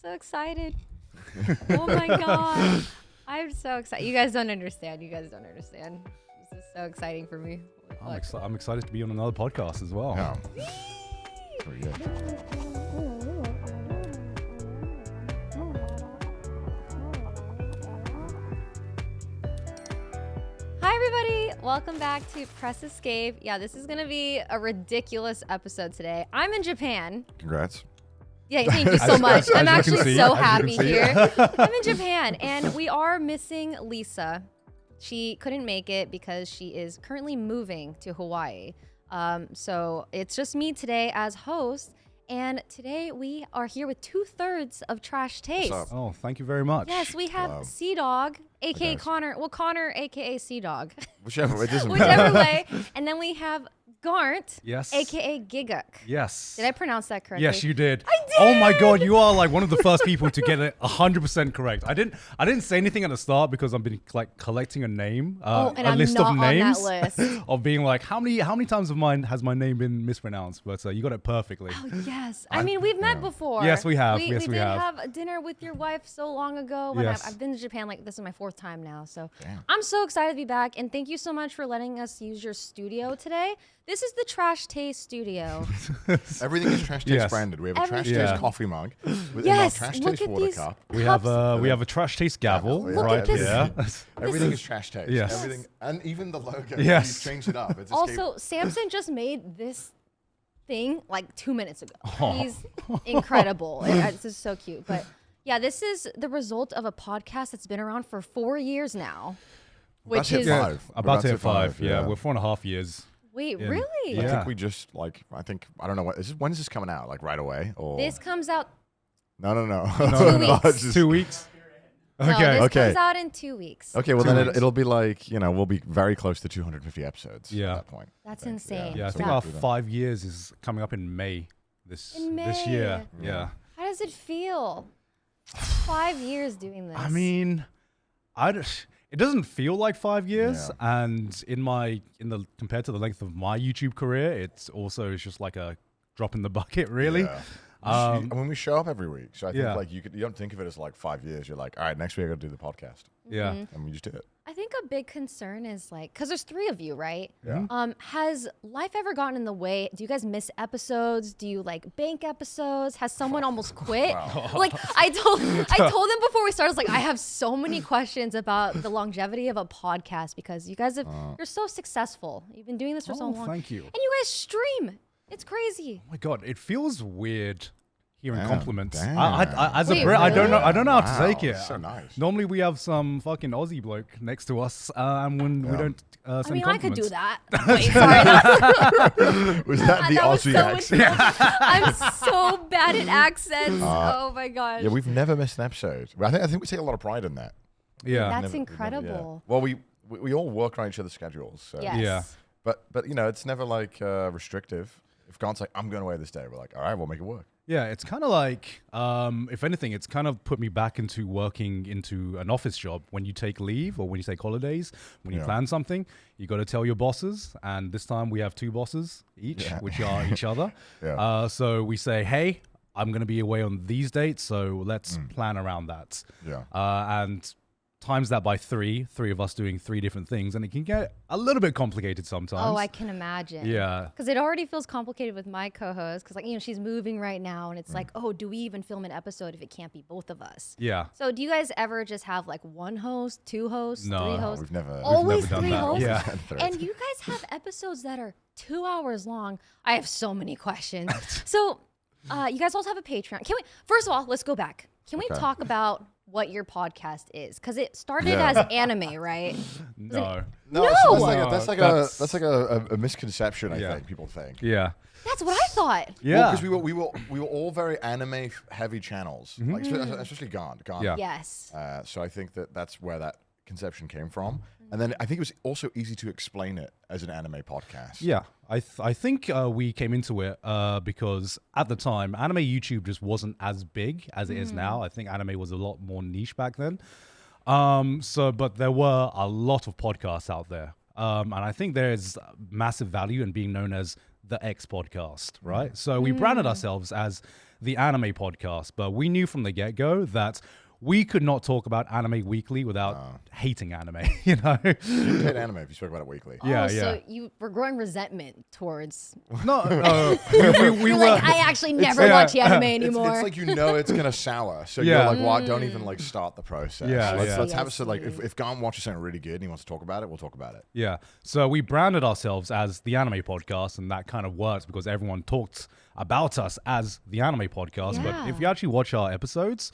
so excited. Oh my God. I'm so excited. You guys don't understand. This is so exciting for me. I'm excited to be on another podcast as well. Yeah. Very good. Hi, everybody. Welcome back to Press ESC. Yeah, this is going to be a ridiculous episode today. I'm in Japan. Congrats. Yeah, thank you so much. I'm actually so happy see. here. I'm in Japan, and we are missing Lisa. She couldn't make it because she is currently moving to Hawaii. So it's just me today as host. And today we are here with 2/3 of Trash Taste. What's up? Oh, thank you very much. Yes, we have CDawg, aka guys. Connor. Well, Connor, aka CDawg. Whichever, it doesn't Whichever matter. way. And then we have Garnt, Yes. aka Gigguk. Yes. Did I pronounce that correctly? Yes, you did. I did! Oh my God, you are like one of the first people to get it 100% correct. I didn't say anything at the start because I've been like collecting a name, and a I'm list not of on that names list. of being like how many times has my name been mispronounced? But you got it perfectly. Oh, yes. I mean, we've met before. Yes, we have. We Yes, we did have. have dinner with your wife so long ago. When Yes. I've been to Japan, like, this is my 4th time now. So Damn. I'm so excited to be back. And thank you so much for letting us use your studio today. This is the Trash Taste studio. Everything is Trash Taste Yes. branded. We have a Trash Yeah. Taste coffee mug with Yes, our Trash look Taste at water these. cup. We have a trash taste gavel Look right at this. here. Everything is Trash Taste. Yes. Everything, and even the logo. Yes. We've changed it up. It's Also, Samson just made this thing like 2 minutes ago. Oh. He's incredible. This is so cute. But yeah, this is the result of a podcast that's been around for 4 years now. Which hit is five. We're About to hit 5. Yeah, yeah. we're 4.5 years. wait, in. really? I Yeah. think we just I don't know when is this coming out? Like right away or This comes out. No. No, weeks. Just- 2 weeks. No, Okay. this Okay. comes out in 2 weeks. Okay, well 2 then weeks. it'll be like, we'll be very close to 250 episodes Yeah. at that point. That's I think. insane. Yeah, I so think we'll our do that. 5 years is coming up in May this year. May. Yeah. How does it feel? 5 years doing this. I mean, it doesn't feel like 5 years, and compared to the length of my YouTube career, it's just like a drop in the bucket, really. Yeah. When we show up every week, so I think Yeah. like you don't think of it as like 5 years. You're like, all right, next week I got to do the podcast, Yeah. and we just do it. I think a big concern is like, because there's 3 of you, right? Yeah. Has life ever gotten in the way? Do you guys miss episodes? Do you like bank episodes? Has someone almost quit? Like I told them before we started, I was like, I have so many questions about the longevity of a podcast because you guys you're so successful. You've been doing this for so Oh, long. thank you. And you guys stream. It's crazy. Oh my God, it feels weird hearing Damn, compliments. damn. As a Wait, Brit, I don't know how Wow, to take it. so nice. Normally we have some fucking Aussie bloke next to us, and when we don't send I mean, I could do compliments. that. Wait, sorry. Was that the That was Aussie so accent? I'm so bad at accents. Oh my gosh. Yeah, we've never missed an episode. I think we take a lot of pride in that. Yeah. That's Never- we've never- incredible. Well, we all work around each other's schedules. So. Yes. Yeah. But it's never like restrictive. If Garnt's like, I'm going away this day, we're like, all right, we'll make it work. Yeah, it's kind of like, if anything, it's kind of put me back into working into an office job. When you take leave or when you take holidays, when you Yeah. plan something, you got to tell your bosses. And this time we have 2 bosses each, Yeah. which are each other. Yeah. So we say, hey, I'm going to be away on these dates, so let's plan around that. Yeah. And times that by 3 of us doing 3 different things, and it can get a little bit complicated sometimes. Oh, I can imagine. Yeah. Because it already feels complicated with my co-host. Because she's moving right now, and it's like, oh, do we even film an episode if it can't be both of us? Yeah. So do you guys ever just have like 1 host, 2 hosts, No, 3 hosts? We've never. Always never done 3 that. hosts. Yeah. And you guys have episodes that are 2 hours long. I have so many questions. So you guys also have a Patreon. Can we? First of all, let's go back. Can we Okay. talk about what your podcast is? Because it started Yeah. as anime, right? No. No, No! that's like a misconception. I Yeah. think people think. Yeah. That's what I thought. Yeah. Because we were all very anime heavy channels, like especially Garnt. Yeah. Yes. So I think that's where that conception came from, and then I think it was also easy to explain it as an anime podcast. Yeah, I think we came into it because at the time, anime YouTube just wasn't as big as it is now. I think anime was a lot more niche back then. But there were a lot of podcasts out there. And I think there's massive value in being known as the X podcast, right? So we branded ourselves as the Anime Podcast, but we knew from the get-go that we could not talk about Anime Weekly without hating anime, you know? You would hate anime if you spoke about it weekly. Yeah, So you were growing resentment towards. No, we You're were. like, I actually never watch anime anymore. It's like it's gonna sour, so Yeah. you're like, well, don't even like start the process. Yeah, let's yeah. have it so like if Garnt watches something really good and he wants to talk about it, we'll talk about it. Yeah. So we branded ourselves as the Anime Podcast, and that kind of worked because everyone talked about us as the Anime Podcast. But Yeah. if you actually watch our episodes,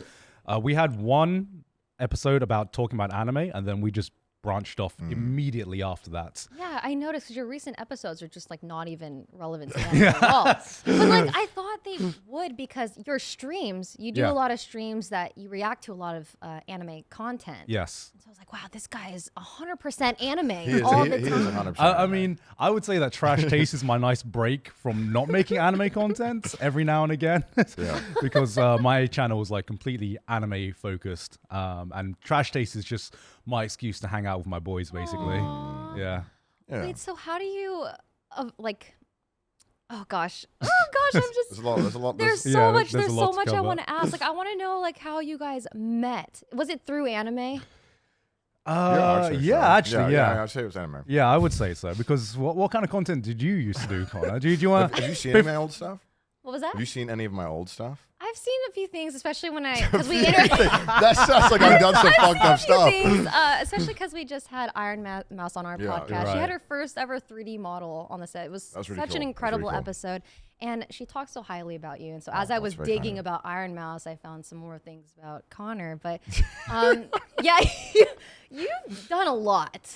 we had one episode about talking about anime, and then we just branched off immediately after that. Yeah, I noticed because your recent episodes are just like not even relevant to anime at all. But like I thought they would because your streams, you do Yeah. a lot of streams that you react to a lot of anime content. Yes. So I was like, wow, this guy is 100% anime He is, all he the is time. 100%. I mean, I would say that Trash Taste is my nice break from not making anime content every now and again. Because my channel is like completely anime focused. And Trash Taste is just my excuse to hang out with my boys, basically. Yeah. Yeah. Wait, so how do you like? Oh gosh, I'm just. There's a lot. There's a lot. There's There's, so yeah, much. there's a There's lot so to much I cover. want to ask. Like, I want to know like how you guys met. Was it through anime? I'd say so. Actually, yeah. I'd say it was anime. Yeah, I would say so. Because what kind of content did you used to do, Connor? Do you want Have you seen any of my old stuff? What was that? Have you seen any of my old stuff? I've seen a few things, especially when because we That sounds like I've done some fucked up stuff. things, especially because we just had Iron Mouse on our Yeah, podcast. right. She had her first ever 3D model on the set. It was That was really such cool. an That was incredible really cool. episode, and she talked so highly about you. And so as I that's was very digging kind. about Iron Mouse, I found some more things about Connor. But yeah, you've done a lot.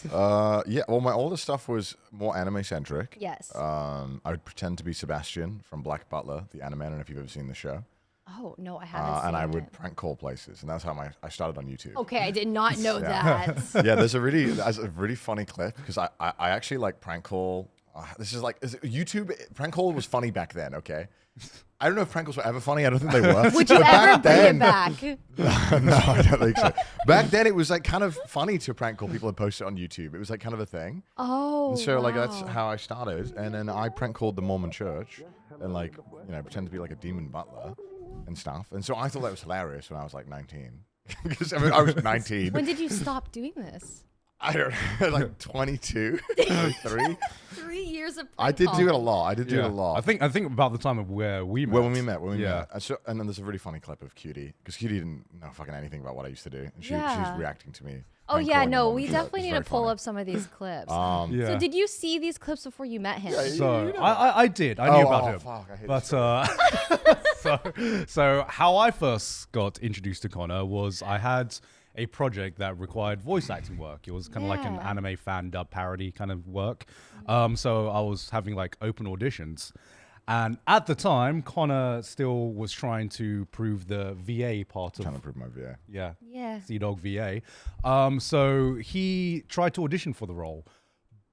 Yeah. Well, my older stuff was more anime centric. Yes. I would pretend to be Sebastian from Black Butler, the anime. I don't know if you've ever seen the show. Oh no, I haven't seen And I it. would prank call places, and that's how I started on YouTube. Okay, I did not know that. Yeah, there's a really funny clip because I actually like prank call. This is like YouTube prank call was funny back then. Okay, I don't know if prank calls were ever funny. I don't think they were. Would you But ever back bring then, it back? No, I don't think so. Back then, it was like kind of funny to prank call people and post it on YouTube. It was like kind of a thing. Oh, And so like that's wow. how I started, and then I prank called the Mormon church and like pretend to be like a demon butler and stuff. And so I thought that was hilarious when I was like 19 because I was 19. When did you stop doing this? I don't know, like 22, 23. 3 years of. I did do it a lot. I did do it a lot. I think about the time of where we met. when we met. Yeah. And then there's a really funny clip of Cutie because Cutie didn't know fucking anything about what I used to do, and she's Yeah. reacting to me. Oh and yeah, calling no, them we on the definitely show. need It's to very pull funny. up some of these clips. Yeah. So did you see these clips before you met him? So I did. I knew about him. Fuck, I hate But so how I first got introduced to Connor was I had a project that required voice acting work. It was kind of like an Yeah. anime fan dub parody kind of work. So I was having like open auditions. And at the time, Connor still was trying to prove the VA part of trying to prove my VA. yeah, Yeah. CDawgVA. So he tried to audition for the role,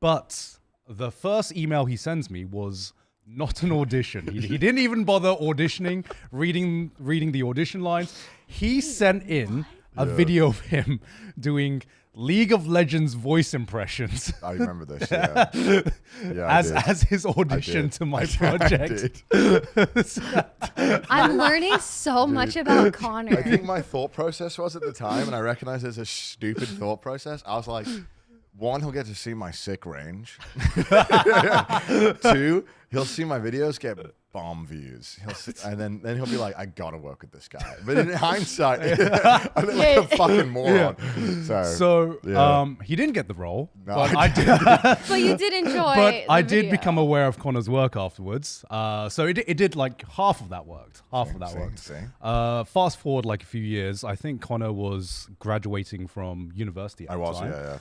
but the first email he sends me was not an audition. He didn't even bother auditioning, reading the audition lines. He sent in a video of him doing League of Legends voice impressions I remember this. Yeah, yeah. I did. as his audition did. to my I project. did. I'm learning so much about Connor. I think my thought process was at the time, and I recognize it's a stupid thought process. I was like, one, he'll get to see my sick range. Two, he'll see my videos get bomb views. And then he'll be like, I gotta work with this guy. But in hindsight, I look like a fucking moron. So yeah. he didn't get the role, No, but I I did. But you did enjoy. But I the did video. become aware of Connor's work afterwards. So it did like half of that worked. Half of that worked. See? Fast forward like a few years, I think Connor was graduating from university at I the was, time. yeah.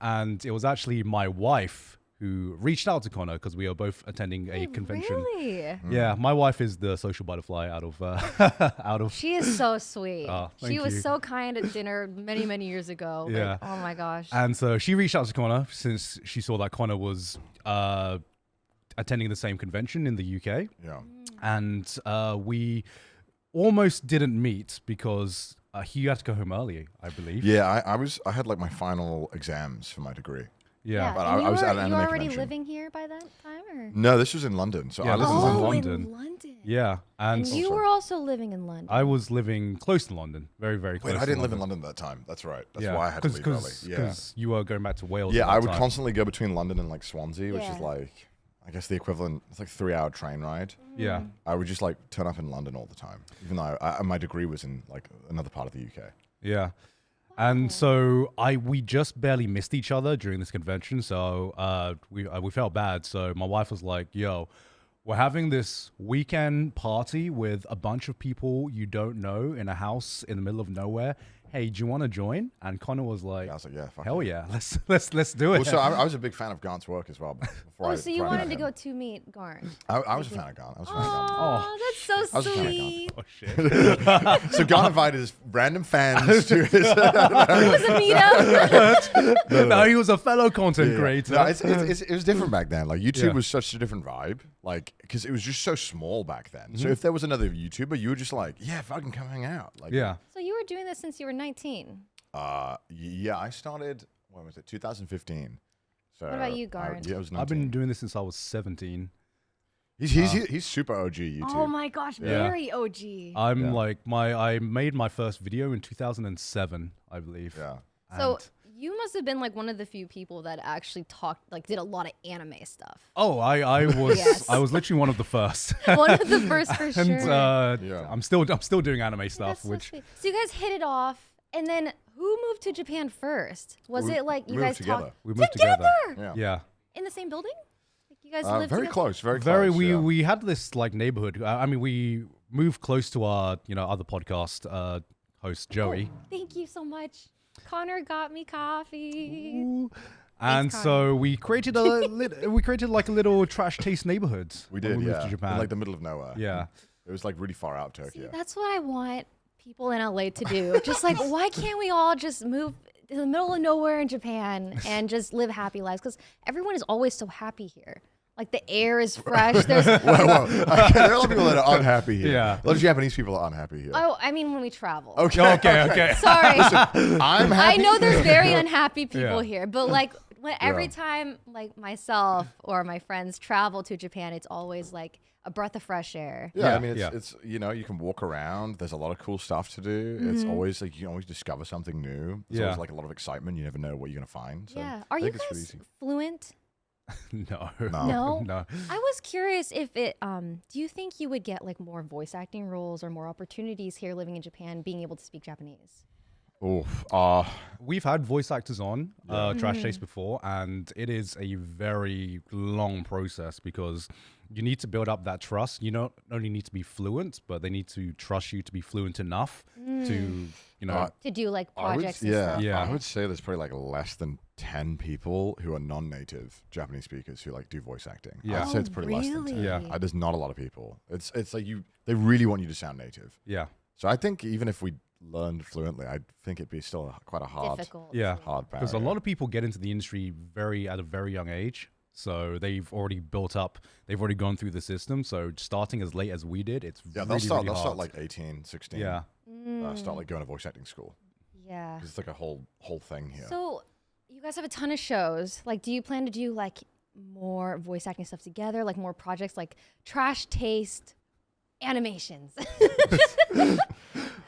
And it was actually my wife who reached out to Connor because we were both attending a convention. Really? Yeah, my wife is the social butterfly out of out of. She is so sweet. Oh, She thank was you. so kind at dinner many years ago. Like, Yeah. oh my gosh. And so she reached out to Connor since she saw that Connor was attending the same convention in the UK. Yeah. And we almost didn't meet because he had to go home early, I believe. Yeah, I had like my final exams for my degree. Yeah. But And I was at an you anime already convention. living here by that time, or? No, this was in London. So Yeah, I this was was in Oh, London. in London. Yeah, and And you sorry. were also living in London. I was living close to London, very, very close. Wait, I to didn't live in London at that time. That's right. That's why I had to leave early. Yeah. Because you were going back to Wales. Yeah, at that I would time. constantly go between London and like Swansea, which is Yeah. like, I guess the equivalent. It's like 3-hour train ride. Yeah, I would just like turn up in London all the time, even though my degree was in like another part of the UK. yeah. And so we just barely missed each other during this convention. So we felt bad. So my wife was like, "Yo, we're having this weekend party with a bunch of people you don't know in a house in the middle of nowhere. Hey, do you want to join?" And Connor was like, Yeah, I was like, yeah, fuck "Hell yeah. yeah, let's do it." Well, so I was a big fan of Garnt's work as well. Oh, so you wanted to go to meet Garnt. I was a fan of Garnt. I was a fan of Garnt. Oh, that's I so was a fan of sweet. Oh shit! So Garnt invited his random fans to his. It was a meetup. No, he was a fellow content creator. No, it was different back then. Like YouTube Yeah. was such a different vibe. Like because it was just so small back then. Mm-hmm. So if there was another YouTuber, you were just like, yeah, fucking come hang out. Like Yeah. So you were doing this since you were 19. Yeah, I started. When was it? 2015. So What about you, Garnt? Yeah, I was 19. I've been doing this since I was 17, He's super OG YouTube. Oh my gosh, Yeah. very OG. I'm Yeah. like I made my first video in 2007, I believe. Yeah. So And- you must have been like one of the few people that actually did a lot of anime stuff. oh, I was Yes. I was literally one of the first. One of the first for And sure. Yeah. I'm still doing anime That's stuff, so which sweet. So you guys hit it off, and then who moved to Japan first? Was We it like you moved guys together. talked we moved together. Yeah. Yeah. in the same building? Like you guys lived Very together? close. Very Very close. yeah. we had this like neighborhood. I mean, we moved close to our other podcast host Joey. Oh, thank you so much. Connor got me coffee. Ooh. And Connor. so we created like a little trash taste neighborhood. We when did. we moved Yeah. to Japan. In like the middle of nowhere. Yeah. It was like really far out of Turkey. See, Yeah. that's what I want people in LA to do. Just like, why can't we all just move to the middle of nowhere in Japan and just live happy lives? Because everyone is always so happy here. Like the air is fresh. There's Whoa. There are a lot of people that are unhappy here. Yeah. A lot of Japanese people are unhappy here. oh, I mean when we travel. Okay. Sorry. I'm I happy. know there's very unhappy people Yeah. here, but like every Yeah. time like myself or my friends travel to Japan, it's always like a breath of fresh air. Yeah, I Yeah, mean, yeah. it's you can walk around. There's a lot of cool stuff to do. It's always like you can always discover something new. There's Yeah. always like a lot of excitement. You never know what you're gonna find. So Yeah. I Are you think it's pretty guys easy. fluent? No. No. No. I was curious if it do you think you would get like more voice acting roles or more opportunities here living in Japan being able to speak Japanese? Oof. We've had voice actors on Trash Taste before, and it is a very long process because you need to build up that trust. You not only need to be fluent, but they need to trust you to be fluent enough to, To do like I would, projects and yeah, stuff. Yeah. I would say there's probably like less than 10 people who are non-native Japanese speakers who like do voice acting. Yeah. I'd say it's pretty less than 10. really? Yeah. There's not a lot of people. It's like they really want you to sound native. yeah. So I think even if we learned fluently, I think it'd be still quite a hard Difficult. Yeah. hard barrier. Because a lot of people get into the industry at a very young age. So they've already they've already gone through the system. So starting as late as we did, it's yeah, really, they'll really start hard. like 18, 16. Yeah. Start like going to voice acting school. Yeah. 'Cause it's like a whole thing here. So you guys have a ton of shows. Like, do you plan to do like more voice acting stuff together, like more projects like Trash Taste animations?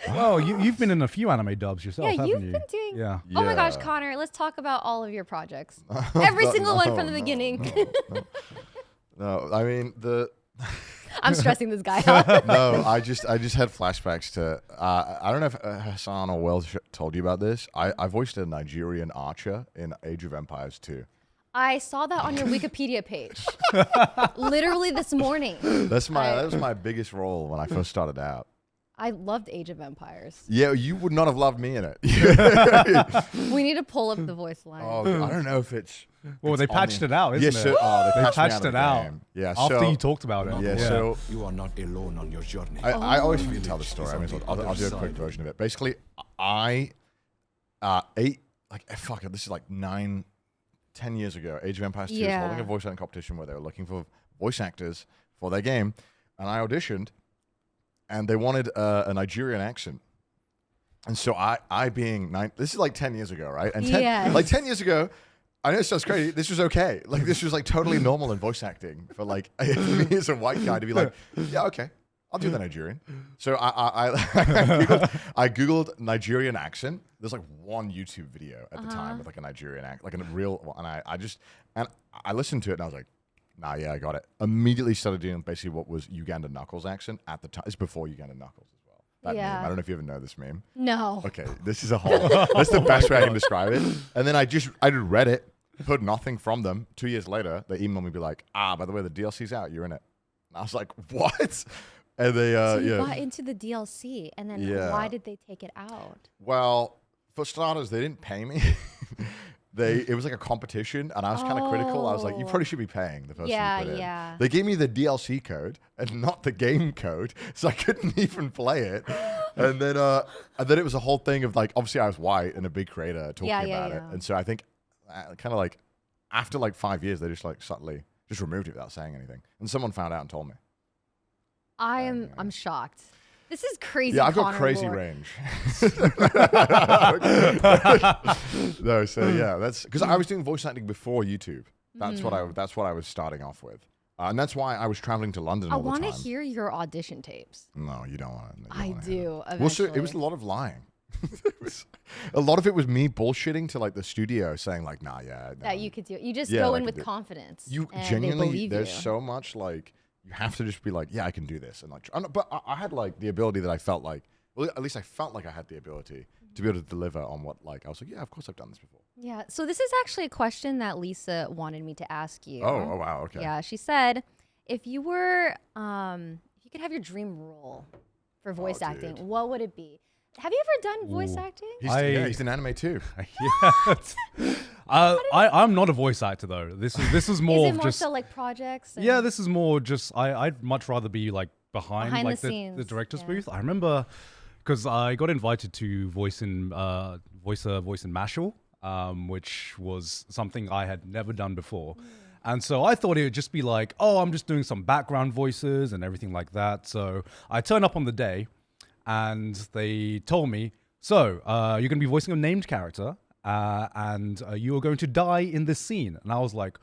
Well, you've been in a few anime dubs yourself, Yeah, haven't you've you? been doing. Yeah. Oh my gosh, Yeah. Connor, let's talk about all of your projects. Every single one from the beginning. No, I mean I'm stressing this guy out. no, I just had flashbacks to. I don't know if Hassan or Wells told you about this. I voiced a Nigerian archer in Age of Empires 2. I saw that on your Wikipedia page. Literally this morning. That was my biggest role when I first started out. I loved Age of Empires. Yeah, you would not have loved me in it. We need to pull up the voice line. Oh, I don't know if it's. Well, it's they on patched the- it out, isn't Yeah, it? so, they They patched me patched out of it the out game. Yeah, after so, you talked about it. Yeah, so You are not alone on your journey. I always forget to tell the Village story. is I on mean, the I'll other do a quick side. version of it. Basically, I ate like fuck it. This is like 9, 10 years ago. Age of Empires 2 was Yeah. holding a voice acting competition where they were looking for voice actors for their game, and I auditioned, and they wanted a Nigerian accent. And so I being 9, this is like 10 years ago, right? And 10 Yes. like 10 years ago, I know it sounds crazy. This was okay. Like, this was like totally normal in voice acting for like me as a white guy to be like, yeah, okay, I'll do the Nigerian. So I googled Nigerian accent. There's like one YouTube video at the time with like a Nigerian accent, like a real, and I listened to it and I was like, nah, yeah, I got it. Immediately started doing basically what was Uganda Knuckles accent at the time. It's before Uganda Knuckles as well. That meme. I don't know if you ever know this meme. No. Okay, this is a whole. That's the best way I can describe it. And then I just read it, heard nothing from them. 2 years later, they emailed me, be like, by the way, the DLC's out. You're in it. And I was like, what? And they so you got into the DLC, and then why did they take it out? Well, for starters, they didn't pay me. It was like a competition, and I was kind of critical. I was like, you probably should be paying the person who put in. They gave me the DLC code and not the game code, so I couldn't even play it. And then it was a whole thing of like, obviously I was white and a big creator talking about it, and so I think kind of like after like 5 years, they just like subtly just removed it without saying anything, and someone found out and told me. I'm shocked. This is crazy. Yeah, I've got crazy range. No, so yeah, that's because I was doing voice acting before YouTube. That's what I was starting off with, and that's why I was traveling to London all the time. I want to hear your audition tapes. No, you don't want to. I do. Well, so it was a lot of lying. A lot of it was me bullshitting to like the studio, saying like, "Nah, yeah." That you could do it. You just go in with confidence. You and genuinely, they believe there's you. so much like. You have to just be like, yeah, I can do this. And like, but I had like the ability that I felt like, well, at least I felt like I had the ability to be able to deliver on what like, I was like, yeah, of course I've done this before. Yeah. So this is actually a question that Lisa wanted me to ask you. Oh wow. Okay. Yeah. She said, if you were, if you could have your dream role for voice acting, what would it be? Have you ever done voice acting? He's in anime too. I'm not a voice actor though. This is more Is it of more just so like projects? yeah. This is more just I'd much rather be like behind like the scenes, the director's booth. I remember because I got invited to voice in Mashal, which was something I had never done before. And so I thought it would just be like, oh, I'm just doing some background voices and everything like that. So I turned up on the day. And they told me, so you're going to be voicing a named character, and you are going to die in this scene. And I was like,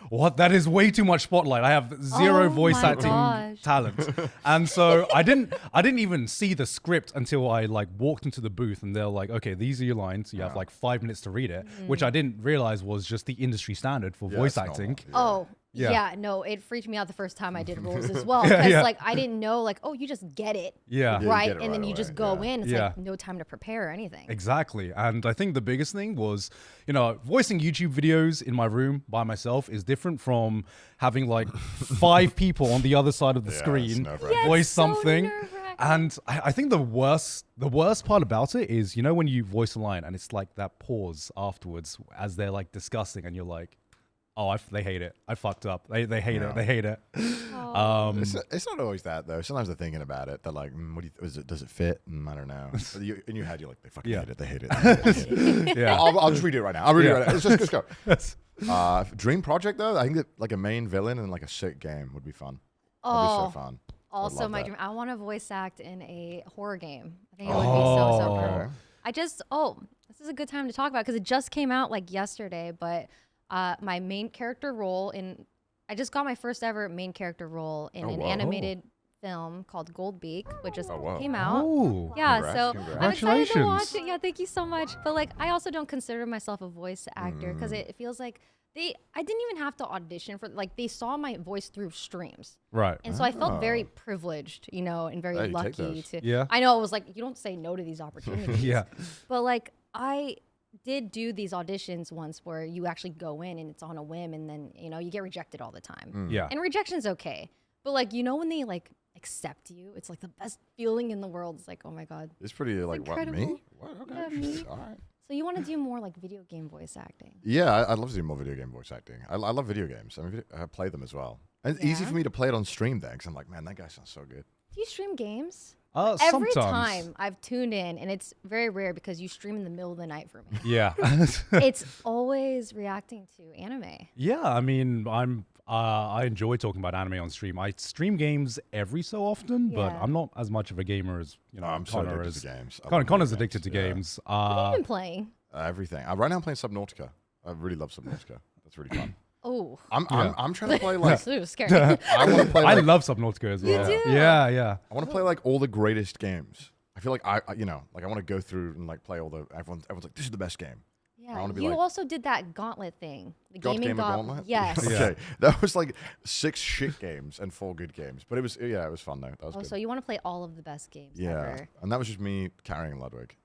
what? That is way too much spotlight. I have zero voice acting talent. And so I didn't even see the script until I like walked into the booth, and they're like, okay, these are your lines. You have like 5 minutes to read it, which I didn't realize was just the industry standard for voice acting. Yeah, no, it freaked me out the first time I did roles as well. Because like I didn't know, like, oh, you just get it. Right. And then you just go in. It's like no time to prepare or anything. Exactly. And I think the biggest thing was, voicing YouTube videos in my room by myself is different from having like 5 people on the other side of the screen voice something. And I think the worst part about it is, when you voice a line and it's like that pause afterwards as they're like discussing and you're like, oh, they hate it. I fucked up. They hate it. They hate it. It's not always that though. Sometimes they're thinking about it. They're like, does it fit? I don't know. In your head, you're like, they fucking hate it. They hate it. They hate it. Yeah. I'll just read it right now. I'll read it right now. Let's go. Dream project though, I think that like a main villain in like a sick game would be fun. That'd be so fun. Also, my dream. I want to voice act in a horror game. I think it would be so cool. This is a good time to talk about because it just came out like yesterday, but. My main character role I just got my first ever main character role in an animated film called Goldbeak, which just came out. Oh, yeah, so I'm excited to watch it. Yeah, thank you so much. But like, I also don't consider myself a voice actor because it feels like I didn't even have to audition for, like, they saw my voice through streams. Right. And so I felt very privileged, and very lucky to. Yeah. I know it was like, you don't say no to these opportunities. Yeah. But like, I did do these auditions once where you actually go in and it's on a whim and then you get rejected all the time. Yeah. And rejection's okay, but like when they like accept you, it's like the best feeling in the world. It's like, oh my god, it's pretty like incredible. What me? What? Okay. Yeah, me. All right. So you want to do more like video game voice acting? Yeah, I'd love to do more video game voice acting. I love video games. I mean, I play them as well. And it's easy for me to play it on stream there because I'm like, man, that guy sounds so good. Do you stream games? Sometimes. Every time I've tuned in, and it's very rare because you stream in the middle of the night for me. Yeah. It's always reacting to anime. Yeah, I mean, I enjoy talking about anime on stream. I stream games every so often, but I'm not as much of a gamer as I'm so addicted to games. Connor's addicted to games. What have you been playing? Everything. Right now I'm playing Subnautica. I really love Subnautica. That's really fun. Oh, I'm trying to play like ooh, scary. I want to play. I Like, love Subnautica as well. do? Yeah. I want to play like all the greatest games. I feel like I like I want to go through and like play all the. Everyone's like, this is the best game. I Yeah, wanna be you like- also did that gauntlet thing. The God gaming Game of Gauntlet? Yes. Okay, that was like 6 shit games and 4 good games, but it was fun though. That was Oh, good. so you want to play all of the best games Yeah, ever. and that was just me carrying Ludwig.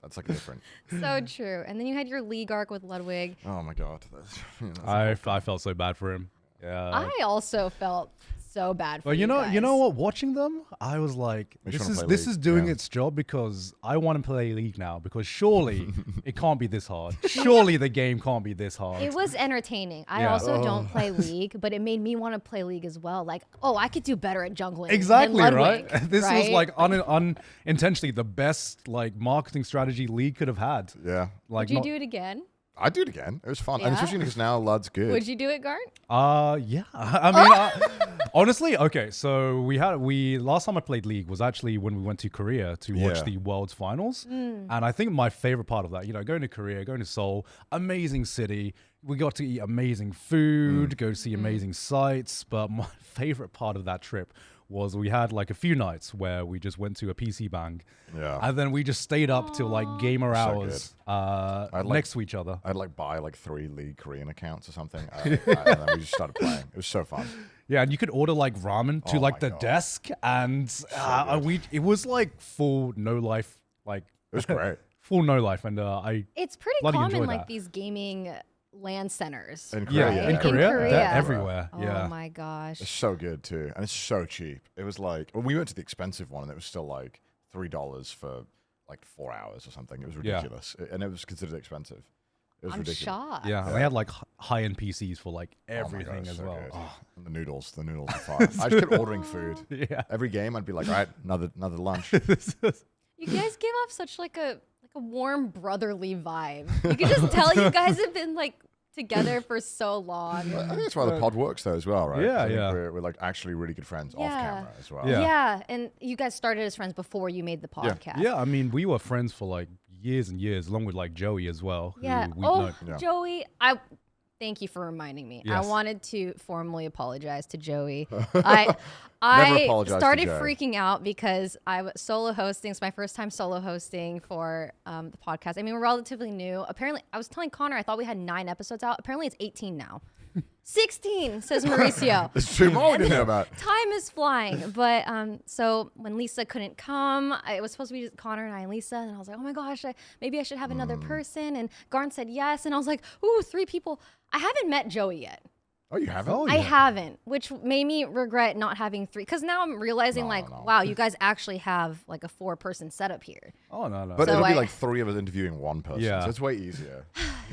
That's like different. So true. And then you had your league arc with Ludwig. Oh my god, that's I felt so bad for him. Yeah. I also felt so bad for But you know guys. what? Watching them, I was like, Makes you this wanna is play this League. is doing Yeah. its job because I want to play League now because surely it can't be this hard. Surely the game can't be this hard. It was entertaining. I Yeah. also don't play League, but it made me want to play League as well. Like, oh, I could do better at jungling. Exactly, than right? Ludwig, This was right? like unintentionally the best like marketing strategy League could have had. yeah. Like Would you not- do it again? I'd do it again. It was fun, and Yeah? especially because now Lud's good. Would you do it, Garnt? Yeah. I mean, honestly, okay. So last time I played League was actually when we went to Korea to watch Yeah. the World's Finals, Mm. and I think my favorite part of that, going to Korea, going to Seoul, amazing city. We got to eat amazing food, go to see amazing sights. But my favorite part of that trip was we had like a few nights where we just went to a PC bang, Yeah. and then we just stayed up till like gamer So hours like- next to each other. I'd like buy like 3 League Korean accounts or something, and then we just started playing. It was so fun. Yeah, and you could order like ramen to Oh like my the God. desk, and it was like full no life, like It was great. full no life, and I It's pretty Bloody common, enjoy like that. these gaming land centers. In yeah, Korea, in Korea, Korea. they're everywhere. Oh Yeah, my gosh. It's so good too, and it's so cheap. It was like when we went to the expensive one, and it was still like $3 for like 4 hours or something. It was Yeah. ridiculous, and it was considered expensive. It was I'm ridiculous. shocked. yeah. And they had like high-end PCs for like Oh my God, everything it's as so well. good. Oh, And the noodles are fire. I just kept ordering food. yeah, Every game, I'd be like, all right, another lunch. You guys give off such like a warm brotherly vibe. You can just tell you guys have been like together for so long. I think that's why the pod works though as well, right? Yeah, I think yeah. We're like actually really good friends off Yeah. camera as well. Yeah. Yeah, and you guys started as friends before you made the podcast. yeah. I mean, we were friends for like years and years, along with like Joey as well. who Yeah. we've Oh, known- Yeah. Joey, thank you for reminding me. Yes. I wanted to formally apologize to Joey. I apologize to started Joe. freaking out because I was solo hosting. It's my first time solo hosting for the podcast. I mean, we're relatively new. Apparently, I was telling Connor I thought we had 9 episodes out. Apparently, it's 18 now. 16, says Mauricio. There's 2 more we didn't know about. Time is flying. But so when Lisa couldn't come, it was supposed to be just Connor and I and Lisa. And I was like, oh my gosh, maybe I should have another person. And Garnt said yes. And I was like, ooh, 3 people. I haven't met Joey yet. Oh, you haven't? Oh, I yeah. haven't, which made me regret not having 3. Because now I'm realizing, No. wow, you guys actually have like a 4-person setup here. Oh no. But So it'll be I- like 3 of us interviewing one person. Yeah. So it's way easier.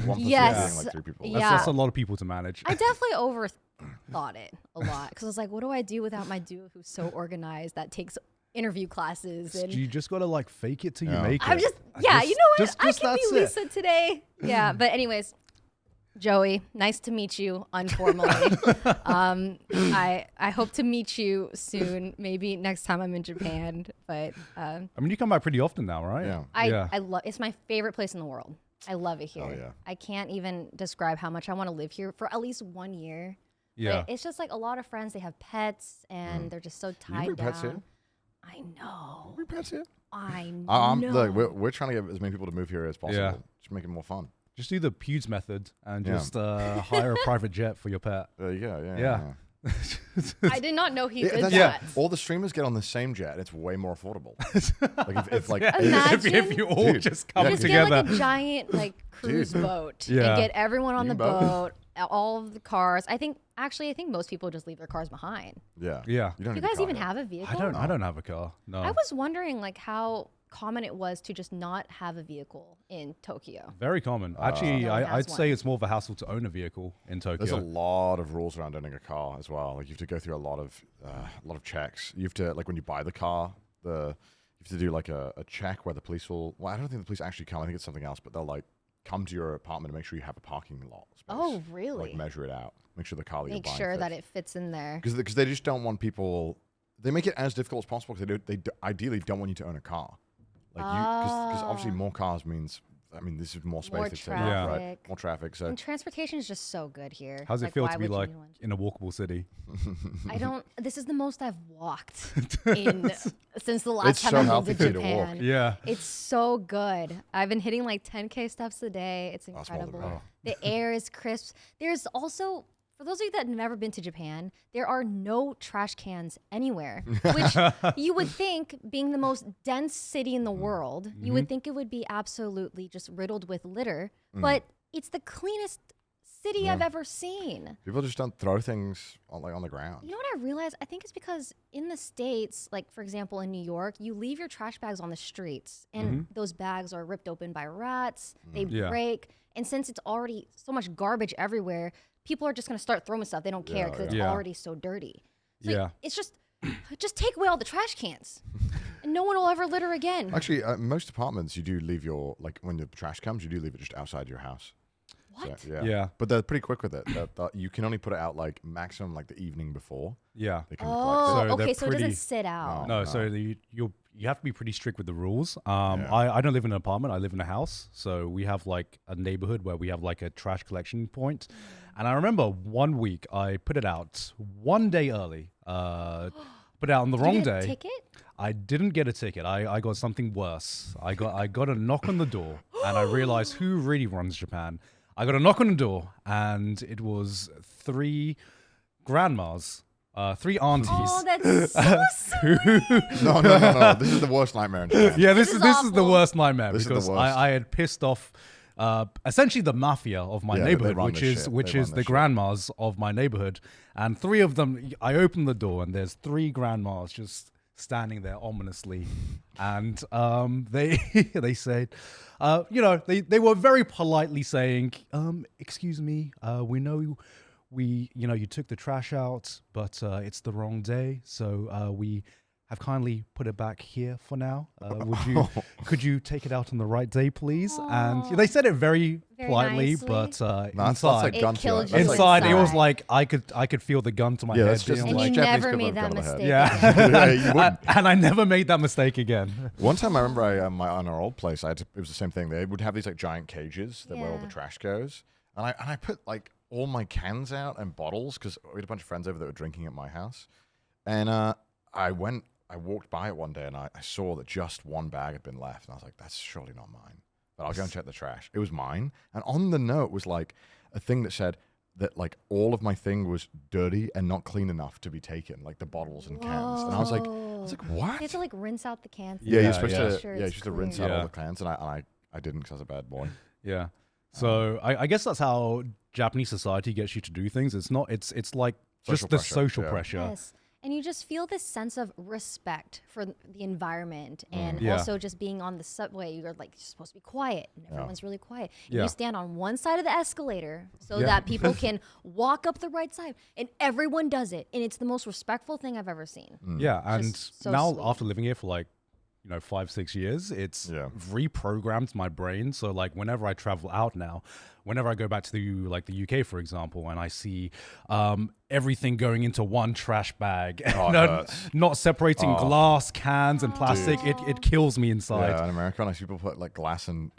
One person Yes. interviewing like 3 people. Yeah. That's a lot of people to manage. I definitely overthought it a lot because I was like, what do I do without my duo who's so organized that takes interview classes and You just gotta like fake it till Yeah. you make I'm it. just you know what? Just I can that's be it. Lisa today. Yeah, but anyways, Joey, nice to meet you informally. I hope to meet you soon, maybe next time I'm in Japan. But I mean, you come back pretty often now, right? Yeah. I love it's my favorite place in the world. I love it here. Oh, yeah. I can't even describe how much I want to live here for at least 1 year. Yeah. But it's just like a lot of friends, they have pets and they're just so tied bring down. pets here? I know. We pets here. I I'm know. look, we're trying to get as many people to move here as possible. Yeah. Just make it more fun. Just do the Pewds method and Yeah. just hire a private jet for your pet. There you go. Yeah. I did not know he did that's- that. All the streamers get on the same jet. And it's way more affordable. like if like Imagine- if you all Dude, just come Just together. get like a giant like cruise boat Yeah. and get everyone on You the can both. boat, all of the cars. I think most people just leave their cars behind. yeah. Yeah. You don't Do you need a guys car even here. have a vehicle? I don't have a car. No. I was wondering like how common it was to just not have a vehicle in Tokyo. Very common. Actually, No one has I'd say one. it's more of a hassle to own a vehicle in Tokyo. There's a lot of rules around owning a car as well. Like you have to go through a lot of checks. You have to like when you buy the car, you have to do like a check where the police will. Well, I don't think the police actually come. I think it's something else. But they'll like come to your apartment and make sure you have a parking lot space. Oh, really? Like measure it out. Make sure the car that Make you're buying sure fits. that it fits in there. Because they just don't want people. They make it as difficult as possible because ideally don't want you to own a car. Like because obviously more cars means I mean, this is more space. More to take up, right? traffic. More traffic. So And transportation is just so good here. How's it feel why to be would you like need one? in a walkable city? This is the most I've walked in since the last It's time so I've been healthy to for you to walk. Japan. Yeah. It's so good. I've been hitting like 10K steps a day. It's That's more than incredible. me. The air is crisp. There's also, for those of you that have never been to Japan, there are no trash cans anywhere, which you would think, being the most dense city in the world, you would think it would be absolutely just riddled with litter, but it's the cleanest city I've ever seen. People just don't throw things on the ground. You know what I realized? I think it's because in the States, like for example in New York, you leave your trash bags on the streets and those bags are ripped open by rats, they break. And since it's already so much garbage everywhere, people are just gonna start throwing stuff. They don't care because it's already so dirty. So it's just take away all the trash cans and no one will ever litter again. Actually, most apartments, you do leave your, like when the trash comes, you do leave it just outside your house. What? So, Yeah. But they're pretty quick with it. You can only put it out like maximum like the evening before. Yeah. They can Oh, collect it. So okay, they're so it doesn't pretty- sit out. No, so you have to be pretty strict with the rules. I don't live in an apartment. I live in a house. So we have like a neighborhood where we have like a trash collection point. And I remember one week I put it out one day early. Put it out on the Did wrong you get a day. ticket? I didn't get a ticket. I got something worse. I got a knock on the door and I realized who really runs Japan. I got a knock on the door and it was 3 grandmas. 3 aunties. Oh, that's so sweet. No. This is the worst nightmare in Japan. Yeah, this is is the awful. worst nightmare This is the because worst. I had pissed off essentially the mafia of my Yeah, they neighborhood, run which this is shit. which They is run the this shit. grandmas of my neighborhood, and 3 of them. I opened the door and there's 3 grandmas just standing there ominously, and they they said, they were very politely saying, "Excuse me, we know." You took the trash out, but it's the wrong day, so we have kindly put it back here for now. Could you take it out on the right day, please? And they said it very politely, nicely. but That's inside, like gun to killed it. you That's inside, it was inside. like I could feel the gun to my Yeah, head. that's just being And like, you Japanese never equivalent made of that gun to the mistake. head. Yeah, you wouldn't. and I never made that mistake again. One time I remember on our old place, it was the same thing. They would have these like giant cages where all the Yeah. trash goes. And I put like all my cans out and bottles because we had a bunch of friends over that were drinking at my house. And I walked by it one day and I saw that just one bag had been left. And I was like, that's surely not mine. But I'll go and check the trash. It was mine. And on the note was like a thing that said that like all of my thing was dirty and not clean enough to be taken, like the bottles and cans. And I was like, what? You have to like rinse out the cans. Yeah, Yeah, you're supposed yeah. to. Make sure Yeah, you're it's supposed to rinse out clear. all Yeah. the cans, and I didn't because I was a bad boy. Yeah. So I guess that's how Japanese society gets you to do things. It's not. It's like Social just the pressure, social yeah. pressure. Yes. And you just feel this sense of respect for the environment and Yeah. also just being on the subway, you're like you're supposed to be quiet and everyone's really quiet. And Yeah. you stand on one side of the escalator so Yeah. that people can walk up the right side and everyone does it. And it's the most respectful thing I've ever seen. Yeah, and Just so now sweet. after living here for like 5-6 years, it's Yeah. reprogrammed my brain. So like whenever I travel out now, whenever I go back to the UK, for example, and I see everything going into one trash bag, Oh, it not, hurts. not separating glass, cans, and plastic, it kills me inside. Yeah, in America, I see people put like glass and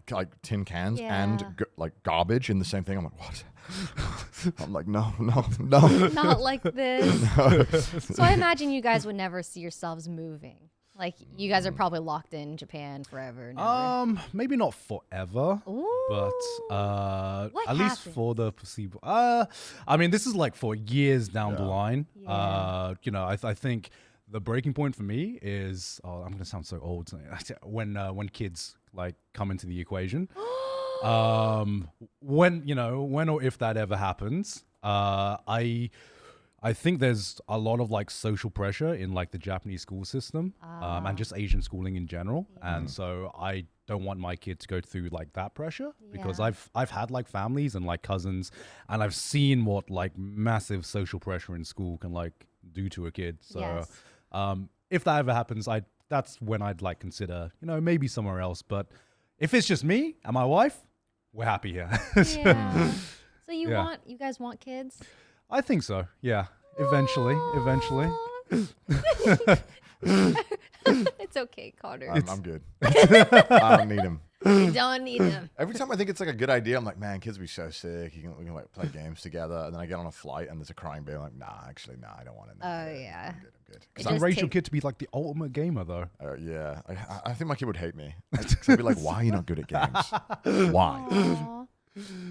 like tin cans and Yeah. like garbage in the same thing. I'm like, what? I'm like, no. Not like this. So I imagine you guys would never see yourselves moving. Like you guys are probably locked in Japan forever. Never. Maybe not forever, Ooh. but What at least happened? for the foreseeable. I mean, this is like for years down the Yeah. line. Yeah. I think the breaking point for me is I'm gonna sound so old when kids like come into the equation. When or if that ever happens, I think there's a lot of like social pressure in like the Japanese school system and just Asian schooling in general. And so I don't want my kid to go through like that pressure because Yeah. I've had like families and like cousins and I've seen what like massive social pressure in school can like do to a kid. So Yes. if that ever happens, that's when I'd like consider, maybe somewhere else. But if it's just me and my wife, we're happy here. Yeah. So Yeah. you guys want kids? I think so. Yeah. Eventually. It's okay, Connor. I'm good. I don't need him. You don't need them. Every time I think it's like a good idea, I'm like, man, kids would be so sick. We can like play games together. And then I get on a flight and there's a crying baby. I'm like, nah, actually, nah, I don't want it. Oh, yeah. I'm good. It Some just racial take- kid to be like the ultimate gamer, though. Yeah. I think my kid would hate me. I'd be like, why are you not good at games? Why? Aw.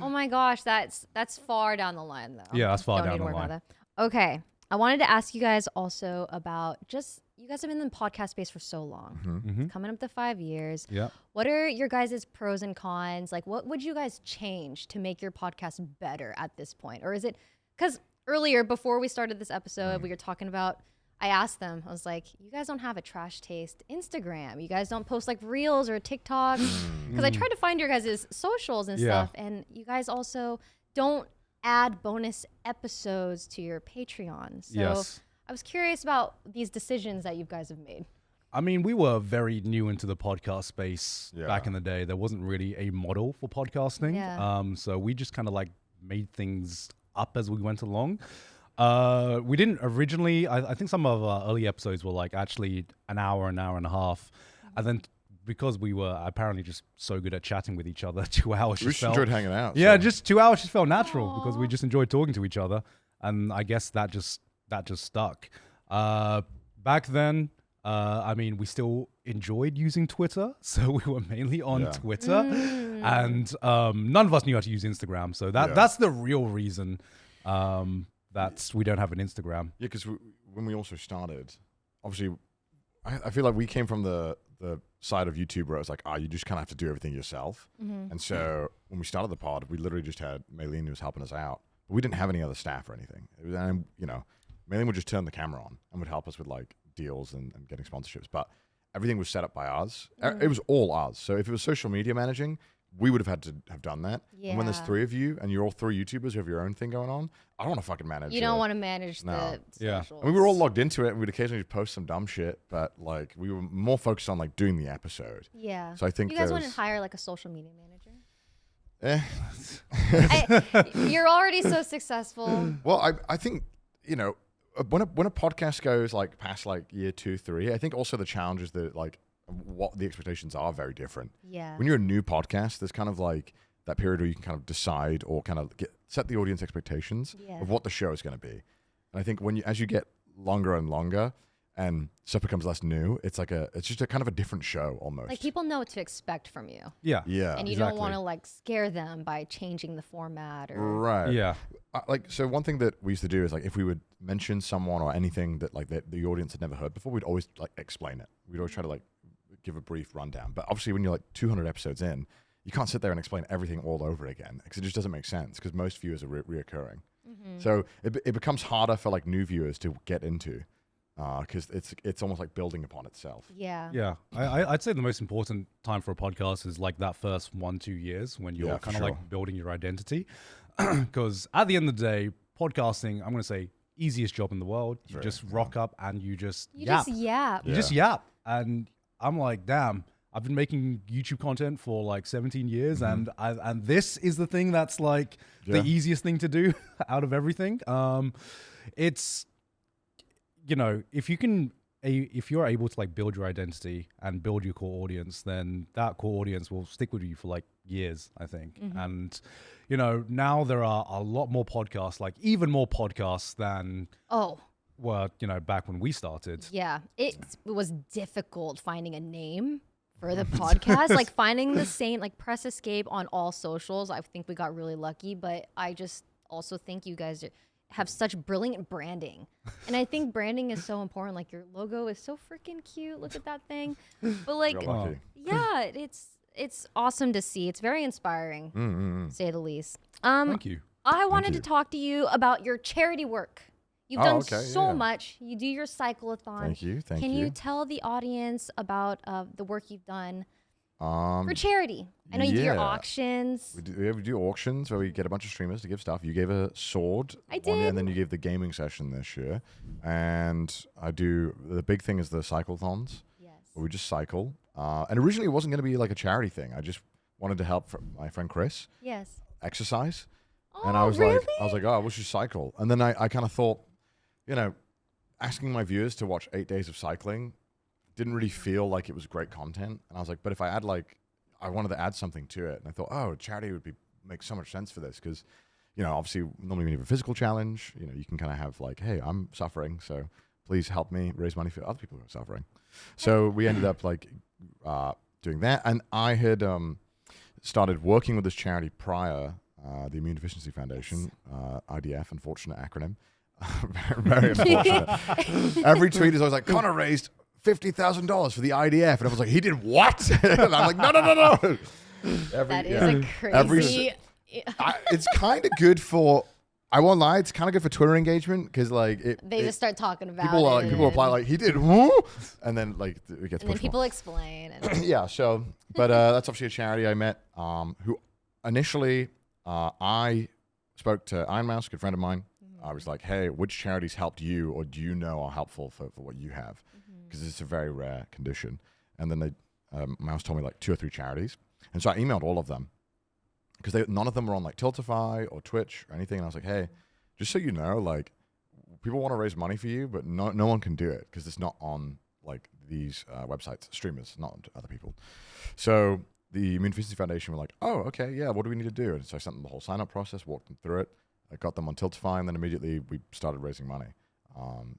Oh my gosh, that's far down the line though. Yeah, that's far Don't down need to the worry about line. that. Okay, I wanted to ask you guys also about just you guys have been in the podcast space for so long. It's coming up to 5 years. Yeah. What are your guys' pros and cons? Like, what would you guys change to make your podcast better at this point? Or is it because earlier before we started this episode, we were talking about. I asked them, I was like, you guys don't have a trash taste Instagram. You guys don't post like reels or TikToks. Because I tried to find your guys' socials and stuff. And you guys also don't add bonus episodes to your Patreon. So Yes. I was curious about these decisions that you guys have made. I mean, we were very new into the podcast space Yeah. back in the day. There wasn't really a model for podcasting. Yeah. So we just kind of like made things up as we went along. We didn't originally, I think some of our early episodes were like actually an hour and a half. And then because we were apparently just so good at chatting with each other, 2 hours We just just felt... enjoyed hanging out. Yeah, so. just 2 hours just felt natural because we just enjoyed talking to each other. And I guess that just stuck. Back then, I mean, we still enjoyed using Twitter. So we were mainly on Yeah. Twitter. And none of us knew how to use Instagram. So that's the real reason that we don't have an Instagram. Yeah, because when we also started, obviously, I feel like we came from the side of YouTube where it's like, you just kind of have to do everything yourself. And so when we started the pod, we literally just had Maylene who was helping us out. But we didn't have any other staff or anything. It was, and, you know, Maylene would just turn the camera on and would help us with like deals and getting sponsorships. But everything was set up by us. It was all us. So if it was social media managing, we would have had to have done that. And when there's Yeah. 3 of you and you're all 3 YouTubers who have your own thing going on, I don't want to fucking manage You don't want to manage No. the Yeah. socials. I mean, we were all logged into it and we'd occasionally post some dumb shit, but like we were more focused on like doing the episode. Yeah. So I think you guys there wouldn't was- hire like a social media manager? Eh. You're already so successful. Well, I think, you know, when a podcast goes like past like year 2, 3, I think also the challenges that like what the expectations are very different. Yeah. When you're a new podcast, there's kind of like that period where you can kind of decide or kind of set the audience expectations Yeah. of what the show is going to be. And I think as you get longer and longer and stuff becomes less new, it's just a kind of a different show almost. Like people know what to expect from you. Yeah. Yeah. And you exactly. don't want to like scare them by changing the format or Right. Yeah. So one thing that we used to do is like if we would mention someone or anything that like the audience had never heard before, we'd always like explain it. We'd always try to like give a brief rundown. But obviously when you're like 200 episodes in, you can't sit there and explain everything all over again because it just doesn't make sense because most viewers are reoccurring. So it becomes harder for like new viewers to get into because it's almost like building upon itself. yeah. Yeah, I'd say the most important time for a podcast is like that first 1-2 years when you're Yeah, for kind of sure. like building your identity. Because at the end of the day, podcasting, I'm going to say, easiest job in the world. You right, just rock up and you just You yap. just yap. You just yap. And I'm like, damn, I've been making YouTube content for like 17 years and this is the thing that's like Yeah. the easiest thing to do out of everything. It's, you know, if you're able to like build your identity and build your core audience, then that core audience will stick with you for like years, I think. And, you know, now there are a lot more podcasts, like even more podcasts than were, you know, back when we started. Yeah. It was difficult finding a name for the podcast. Like finding the same, like Press Escape on all socials. I think we got really lucky, but I just also think you guys have such brilliant branding. And I think branding is so important. Like your logo is so freaking cute. Look at that thing. But like, You're lucky. yeah, it's awesome to see. It's very inspiring, to say the least. Thank you. I wanted you. to talk to you about your charity work. You've Oh, done okay, so yeah. much. You do your cyclothon. Thank you. Thank Can you. you tell the audience about the work you've done Um, for charity? I know you do your yeah. auctions. we do auctions where we get a bunch of streamers to give stuff. You gave a sword I one year, did. and then you gave the gaming session this year. And I do the big thing is the cyclothons, Yes. where we just cycle. And originally it wasn't going to be like a charity thing. I just wanted to help my friend Chris Yes. exercise. Oh, And I was really? like, oh, we should cycle. And then I kind of thought, you know, asking my viewers to watch 8 days of cycling didn't really feel like it was great content. And I was like, but if I add like I wanted to add something to it, and I thought, oh, charity would make so much sense for this because, obviously normally when you have a physical challenge, you can kind of have like, hey, I'm suffering, so please help me raise money for other people who are suffering. So we ended up like doing that, and I had started working with this charity prior, the Immune Deficiency Foundation, IDF, unfortunate acronym. Very unfortunate. Every tweet is always like, Connor raised $50,000 for the IDF, and I was like, he did what? And I'm like, no. That is a crazy. It's kind of good for. I won't lie, it's kind of good for Twitter engagement because like they just start talking about people reply like he did, and then like it gets. And then people explain. And yeah. So, but that's obviously a charity I met. Who initially I spoke to Iron Mouse, a good friend of mine. I was like, hey, which charities helped you or do you know are helpful for what you have? Because it's a very rare condition. And then Mouse told me like 2 or 3 charities. And so I emailed all of them because none of them were on like Tiltify or Twitch or anything. And I was like, hey, just so you know, like people want to raise money for you, but no one can do it because it's not on like these websites, streamers, not other people. So the Immune Deficiency Foundation were like, oh, okay, yeah, what do we need to do? And so I sent them the whole sign-up process, walked them through it. I got them on Tiltify, and then immediately we started raising money. And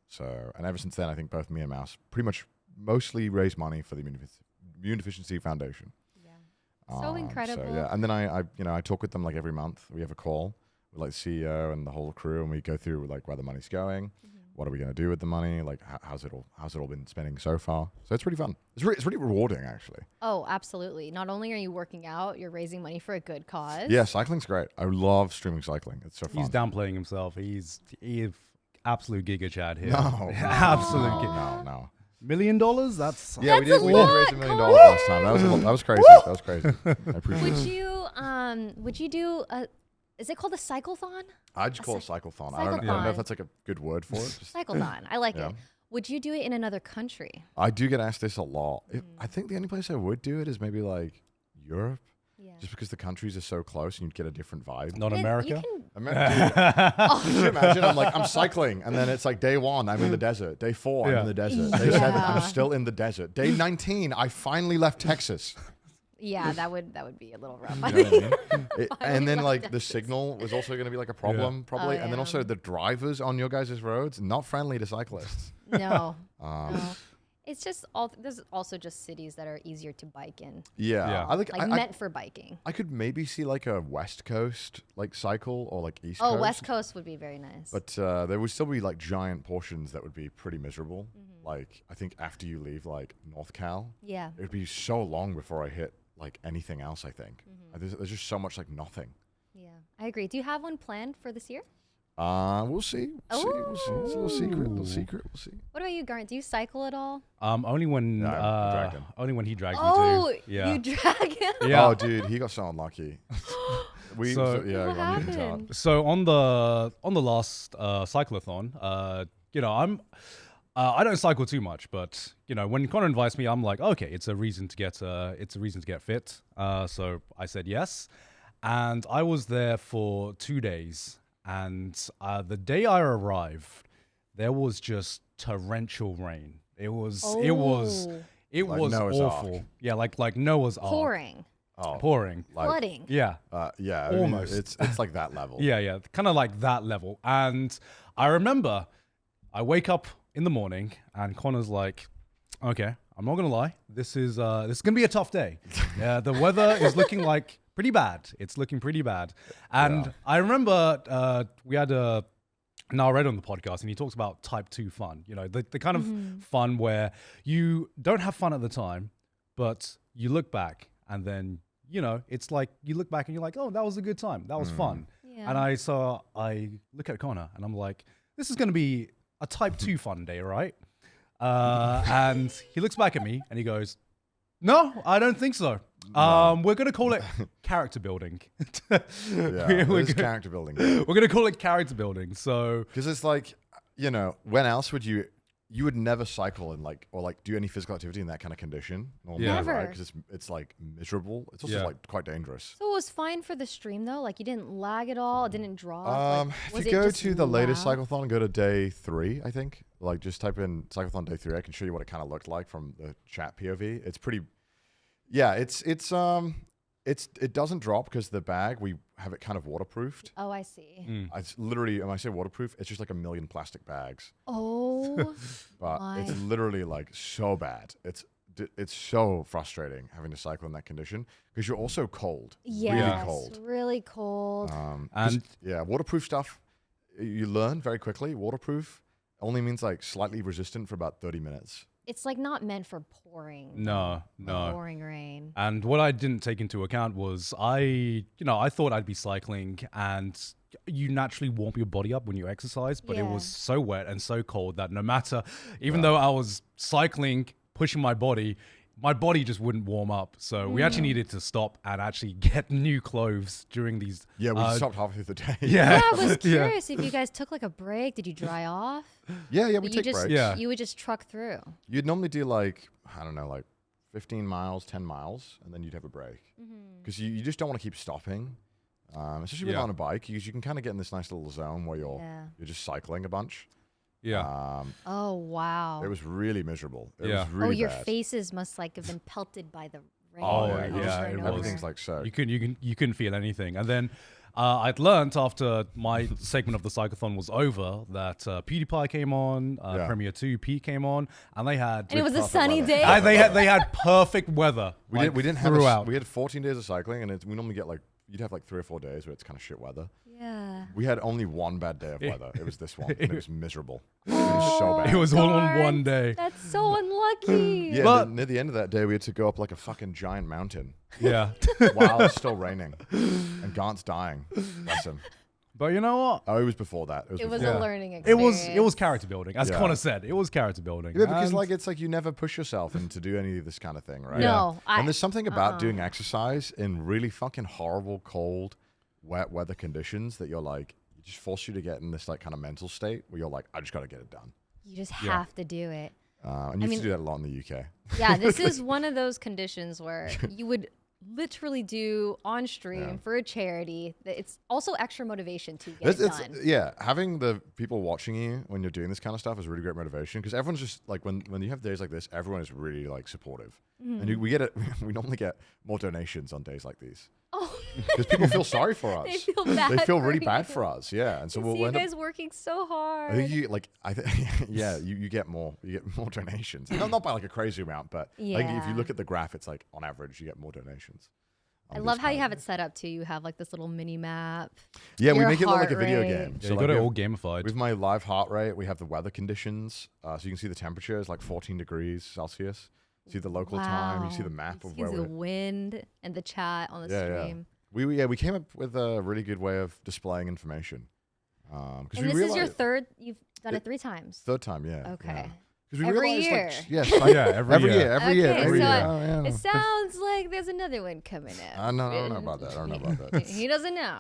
ever since then, I think both me and Mouse pretty much mostly raise money for the Immune Deficiency Foundation. Yeah, so incredible. So, yeah, and then I talk with them like every month. We have a call with like the CEO and the whole crew, and we go through like where the money's going, what are we going to do with the money, like how's it all been spending so far. So it's pretty fun. It's really rewarding actually. Oh, absolutely. Not only are you working out, you're raising money for a good cause. Yeah, cycling's great. I love streaming cycling. It's so fun. He's downplaying himself. He's absolute Giga Chad here. No, absolute. No. $1 million? That's yeah. That's We did raise $1 million last time. That was crazy. That was crazy. I appreciate it. Would you do a? Is it called a cyclethon? I just call it cyclethon. I don't know if that's like a good word for it. Cyclethon. I like it. Would you do it in another country? I do get asked this a lot. I think the only place I would do it is maybe like Europe. Yeah. Just because the countries are so close and you'd get a different vibe. Not America? Could you imagine? I'm cycling, and then it's like day 1, I'm in the desert. Day 4, I'm in the desert. Day 7, I'm still in the desert. Day 19, I finally left Texas. Yeah, that would be a little rough. You know what I mean? And then like the signal was also going to be like a problem probably. And then also the drivers on your guys' roads, not friendly to cyclists. No. No. It's just there's also just cities that are easier to bike in. Yeah. I meant for biking. I could maybe see like a West Coast like cycle or like East Coast. Oh, West Coast would be very nice. But there would still be like giant portions that would be pretty miserable. Like I think after you leave like North Cal, it would be so long before I hit like anything else. I think there's just so much like nothing. Yeah, I agree. Do you have one planned for this year? We'll see. We'll see. It's a little secret. We'll see. What about you, Garnt? Do you cycle at all? Only when he drags me to. Oh, you drag him? Yeah. Oh, dude, he got so unlucky. What happened? So on the last cyclothon, I don't cycle too much, but when Connor invites me, I'm like, okay, it's a reason to get fit. So I said yes, and I was there for 2 days. And the day I arrived, there was just torrential rain. It was Noah's awful. Ark. Yeah, like Noah's Ark. Pouring. Pouring. Flooding. Yeah. Yeah. Almost. I mean, it's like that level. Yeah. Kind of like that level. And I remember I wake up in the morning and Connor's like, okay, I'm not gonna lie, this is gonna be a tough day. Yeah, the weather is looking like pretty bad. It's looking pretty bad. And I remember we had Nared on the podcast, and he talks about type 2 fun. The kind of fun where you don't have fun at the time, but you look back and then, it's like you look back and you're like, oh, that was a good time. That was fun. Yeah. And I look at Connor and I'm like, this is going to be a type 2 fun day, right? And he looks back at me and he goes, no, I don't think so. We're going to call it character building. It's character building. We're going to call it character building. So, because it's like, when else would you would never cycle and or do any physical activity in that kind of condition normally, Never. right? Because it's like miserable. It's also like quite dangerous. So it was fine for the stream though. Like you didn't lag at all. It didn't drop. If you go to the latest cyclothon, go to day 3. I think just type in cyclothon day 3. I can show you what it kind of looked like from the chat POV. It's pretty. Yeah, it doesn't drop because the bag, we have it kind of waterproofed. Oh, I see. It's literally, when I say waterproof, it's just like 1 million plastic bags. Oh, But my. it's literally like so bad. It's so frustrating having to cycle in that condition because you're also cold. Yes, Really cold. really cold. And Yeah, waterproof stuff, you learn very quickly. Waterproof only means like slightly resistant for about 30 minutes. It's like not meant for pouring. no. Pouring rain. And what I didn't take into account was I thought I'd be cycling and you naturally warm your body up when you exercise, but it Yeah. was so wet and so cold that no matter, even though I was cycling, pushing my body just wouldn't warm up. So we actually needed to stop and actually get new clothes during these. Yeah, we stopped halfway through the day. Yeah. Yeah, I was curious if you guys took like a break. Did you dry off? yeah, we You take just, breaks. Yeah. You would just truck through. You'd normally do like, I don't know, like 15 miles, 10 miles, and then you'd have a break. Because you just don't want to keep stopping. Especially when Yeah. on a bike, because you can kind of get in this nice little zone where you're just cycling a bunch. Yeah. Oh, wow. It was really miserable. It Yeah. was really your bad. faces must like have been pelted by the rain. Oh, yeah, over it yeah, was- it and was. everything's like so. You couldn't feel anything. And then I'd learned after my segment of the cyclothon was over that PewDiePie came on, Yeah. Premiere 2, Pete came on, and they had And it was a perfect sunny weather. day. they had perfect weather. We like, didn't have throughout. we had 14 days of cycling, and we normally get like you'd have like 3 or 4 days where it's kind of shit weather. Yeah. We had only one bad day of weather. It was this one, and it was miserable. It Oh, was so bad. It was all on darn. one day. That's so unlucky. Yeah, But- near the end of that day, we had to go up like a fucking giant mountain Yeah. while it's still raining, and Garnt's dying. Bless him. But you know what? Oh, it was before that. It was Yeah. a learning It experience. was character building. As Yeah. Connor said, it was character building. Yeah, because And- like it's like you never push yourself into do any of this kind of thing, right? No, And there's something about doing exercise in really fucking horrible, cold, wet weather conditions that you're like, it just force you to get in this like kind of mental state where you're like, I just got to get it done. You just have to do it. And you have to do that a lot in the UK. Yeah, this is one of those conditions where you would literally do on stream for a charity. It's also extra motivation to get it done. Yeah, having the people watching you when you're doing this kind of stuff is really great motivation because everyone's just like when you have days like this, everyone is really like supportive, and we get it. We normally get more donations on days like these Oh, because people feel sorry for us. they feel bad. They feel really for bad you. for us. Yeah, and so I we'll see you end up. guys working so hard. I think you like. Yeah, you get more. You get more donations. Not by like a crazy amount, but I think if you Yeah. look at the graph, it's like on average you get more donations. I love how you have it set up too. You have like this little mini map. Yeah, we your make it look like a heart video rate. game. Yeah, you like, got we it have- all gamified. With my live heart rate, we have the weather conditions, so you can see the temperature is like 14 degrees Celsius. See the local time. You see the map You of see where the we're. wind and the chat on the Yeah. stream. We came up with a really good way of displaying information. And we this is your realized- third. You've done it 3 times. third time, yeah. Okay. Because Every year. Like, yes, like, Yeah, every year. every year, Okay, every so year. Oh, yeah. It sounds like there's another one coming up. I don't know about that. I don't know about that. He doesn't know.